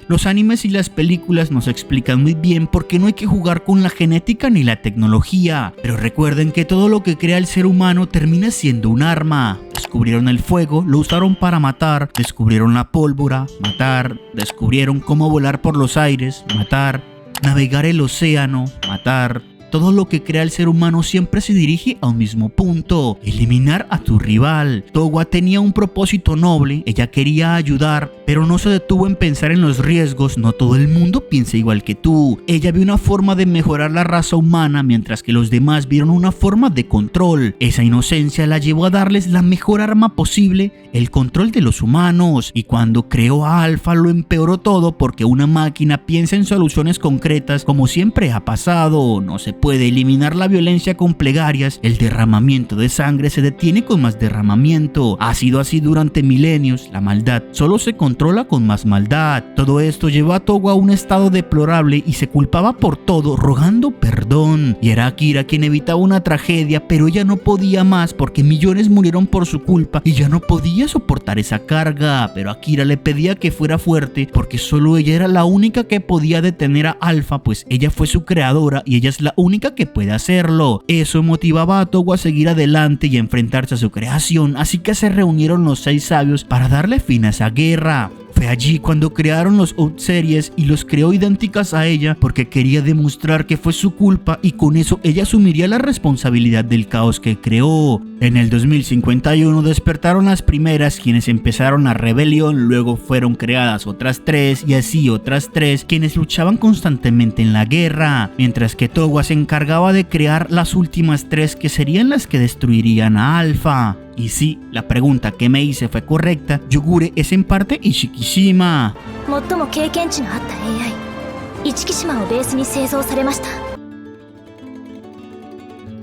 Los animes y las películas nos explican muy bien por qué no hay que jugar con la genética ni la tecnología, pero recuerden que todo lo que crea el ser humano termina siendo un arma. Descubrieron el fuego, lo usaron para matar, descubrieron la pólvora, matar, descubrieron cómo volar por los aires, matar, navegar el océano, matar. Todo lo que crea el ser humano siempre se dirige a un mismo punto: eliminar a tu rival. Towa tenía un propósito noble, ella quería ayudar, pero no se detuvo en pensar en los riesgos. No todo el mundo piensa igual que tú. Ella vio una forma de mejorar la raza humana, mientras que los demás vieron una forma de control. Esa inocencia la llevó a darles la mejor arma posible, el control de los humanos. Y cuando creó a Alpha lo empeoró todo, porque una máquina piensa en soluciones concretas, como siempre ha pasado. No se puede eliminar la violencia con plegarias, el derramamiento de sangre se detiene con más derramamiento. Ha sido así durante milenios, la maldad solo se controla con más maldad. Todo esto llevó a Towa a un estado deplorable y se culpaba por todo, rogando perdón. Y era Akira quien evitaba una tragedia, pero ella no podía más porque millones murieron por su culpa y ya no podía soportar esa carga. Pero Akira le pedía que fuera fuerte, porque solo ella era la única que podía detener a Alpha, pues ella fue su creadora y ella es la única que puede hacerlo. Eso motivaba a Towa a seguir adelante y a enfrentarse a su creación, así que se reunieron los 6 sabios para darle fin a esa guerra. Fue allí cuando crearon los Out-Series y los creó idénticas a ella, porque quería demostrar que fue su culpa y con eso ella asumiría la responsabilidad del caos que creó. En el 2051 despertaron las primeras, quienes empezaron la rebelión, luego fueron creadas otras 3 y así otras 3, quienes luchaban constantemente en la guerra, mientras que Towa se encargaba de crear las últimas 3, que serían las que destruirían a Alpha. Y sí, la pregunta que me hice fue correcta. Yogure es en parte Ishikishima.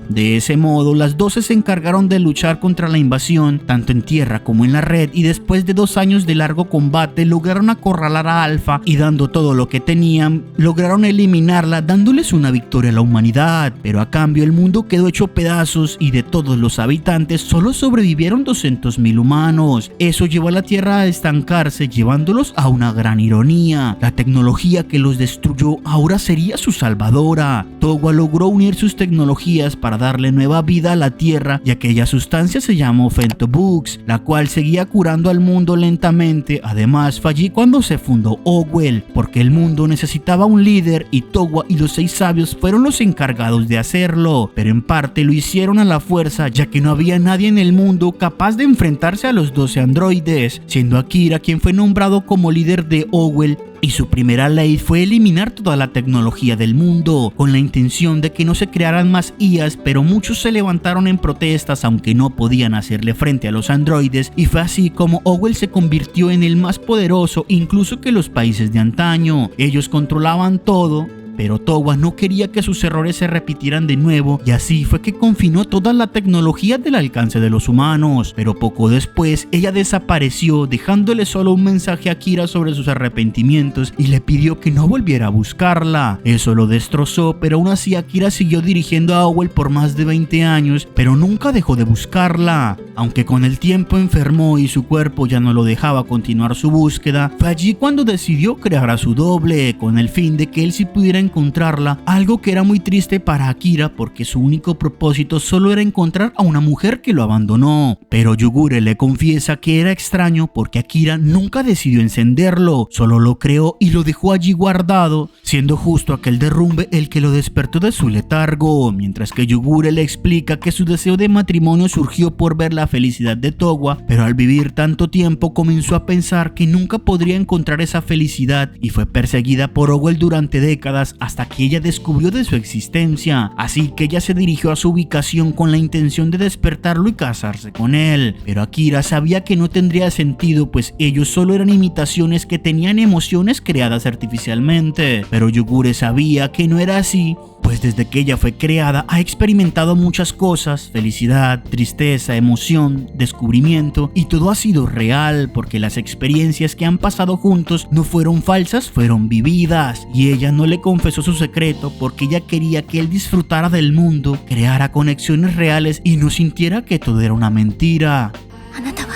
De ese modo, las 12 se encargaron de luchar contra la invasión, tanto en tierra como en la red, y después de 2 años de largo combate, lograron acorralar a Alpha y, dando todo lo que tenían, lograron eliminarla, dándoles una victoria a la humanidad. Pero a cambio, el mundo quedó hecho pedazos y de todos los habitantes, solo sobrevivieron 200.000 humanos. Eso llevó a la Tierra a estancarse, llevándolos a una gran ironía. La tecnología que los destruyó ahora sería su salvadora. Towa logró unir sus tecnologías para darle nueva vida a la Tierra, y aquella sustancia se llamó Fentobux, la cual seguía curando al mundo lentamente. Además, fue allí cuando se fundó Owell, porque el mundo necesitaba un líder y Towa y los 6 sabios fueron los encargados de hacerlo, pero en parte lo hicieron a la fuerza, ya que no había nadie en el mundo capaz de enfrentarse a los 12 androides, siendo Akira quien fue nombrado como líder de Owell. Y su primera ley fue eliminar toda la tecnología del mundo, con la intención de que no se crearan más IAs, pero muchos se levantaron en protestas aunque no podían hacerle frente a los androides, y fue así como Owell se convirtió en el más poderoso incluso que los países de antaño. Ellos controlaban todo, pero Towa no quería que sus errores se repitieran de nuevo, y así fue que confinó toda la tecnología del alcance de los humanos. Pero poco después ella desapareció, dejándole solo un mensaje a Akira sobre sus arrepentimientos, y le pidió que no volviera a buscarla. Eso lo destrozó, pero aún así Akira siguió dirigiendo a Owell por más de 20 años, pero nunca dejó de buscarla. Aunque con el tiempo enfermó y su cuerpo ya no lo dejaba continuar su búsqueda, fue allí cuando decidió crear a su doble, con el fin de que él sí pudiera encontrarla, algo que era muy triste para Akira, porque su único propósito solo era encontrar a una mujer que lo abandonó. Pero Yogure le confiesa que era extraño porque Akira nunca decidió encenderlo, solo lo creó y lo dejó allí guardado, siendo justo aquel derrumbe el que lo despertó de su letargo, mientras que Yogure le explica que su deseo de matrimonio surgió por ver la felicidad de Towa, pero al vivir tanto tiempo comenzó a pensar que nunca podría encontrar esa felicidad y fue perseguida por Owell durante décadas, horas hasta que ella descubrió de su existencia, así que ella se dirigió a su ubicación con la intención de despertarlo y casarse con él. Pero Akira sabía que no tendría sentido, pues ellos solo eran imitaciones que tenían emociones creadas artificialmente. Pero Yogure sabía que no era así, pues desde que ella fue creada ha experimentado muchas cosas: felicidad, tristeza, emoción, descubrimiento, y todo ha sido real porque las experiencias que han pasado juntos no fueron falsas, fueron vividas. Y ella no le confesó su secreto porque ella quería que él disfrutara del mundo, creara conexiones reales y no sintiera que todo era una mentira. あなたは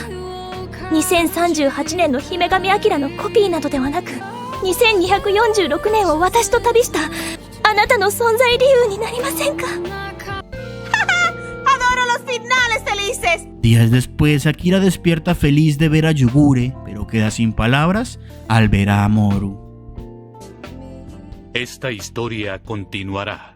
2038年の姫神アキラのコピーなどではなく、2246年を私と旅したあなたの存在理由になりませんか？ Adoro los finales felices. Días después, Akira despierta feliz de ver a Yogure, pero queda sin palabras al ver a Mamoru. Esta historia continuará.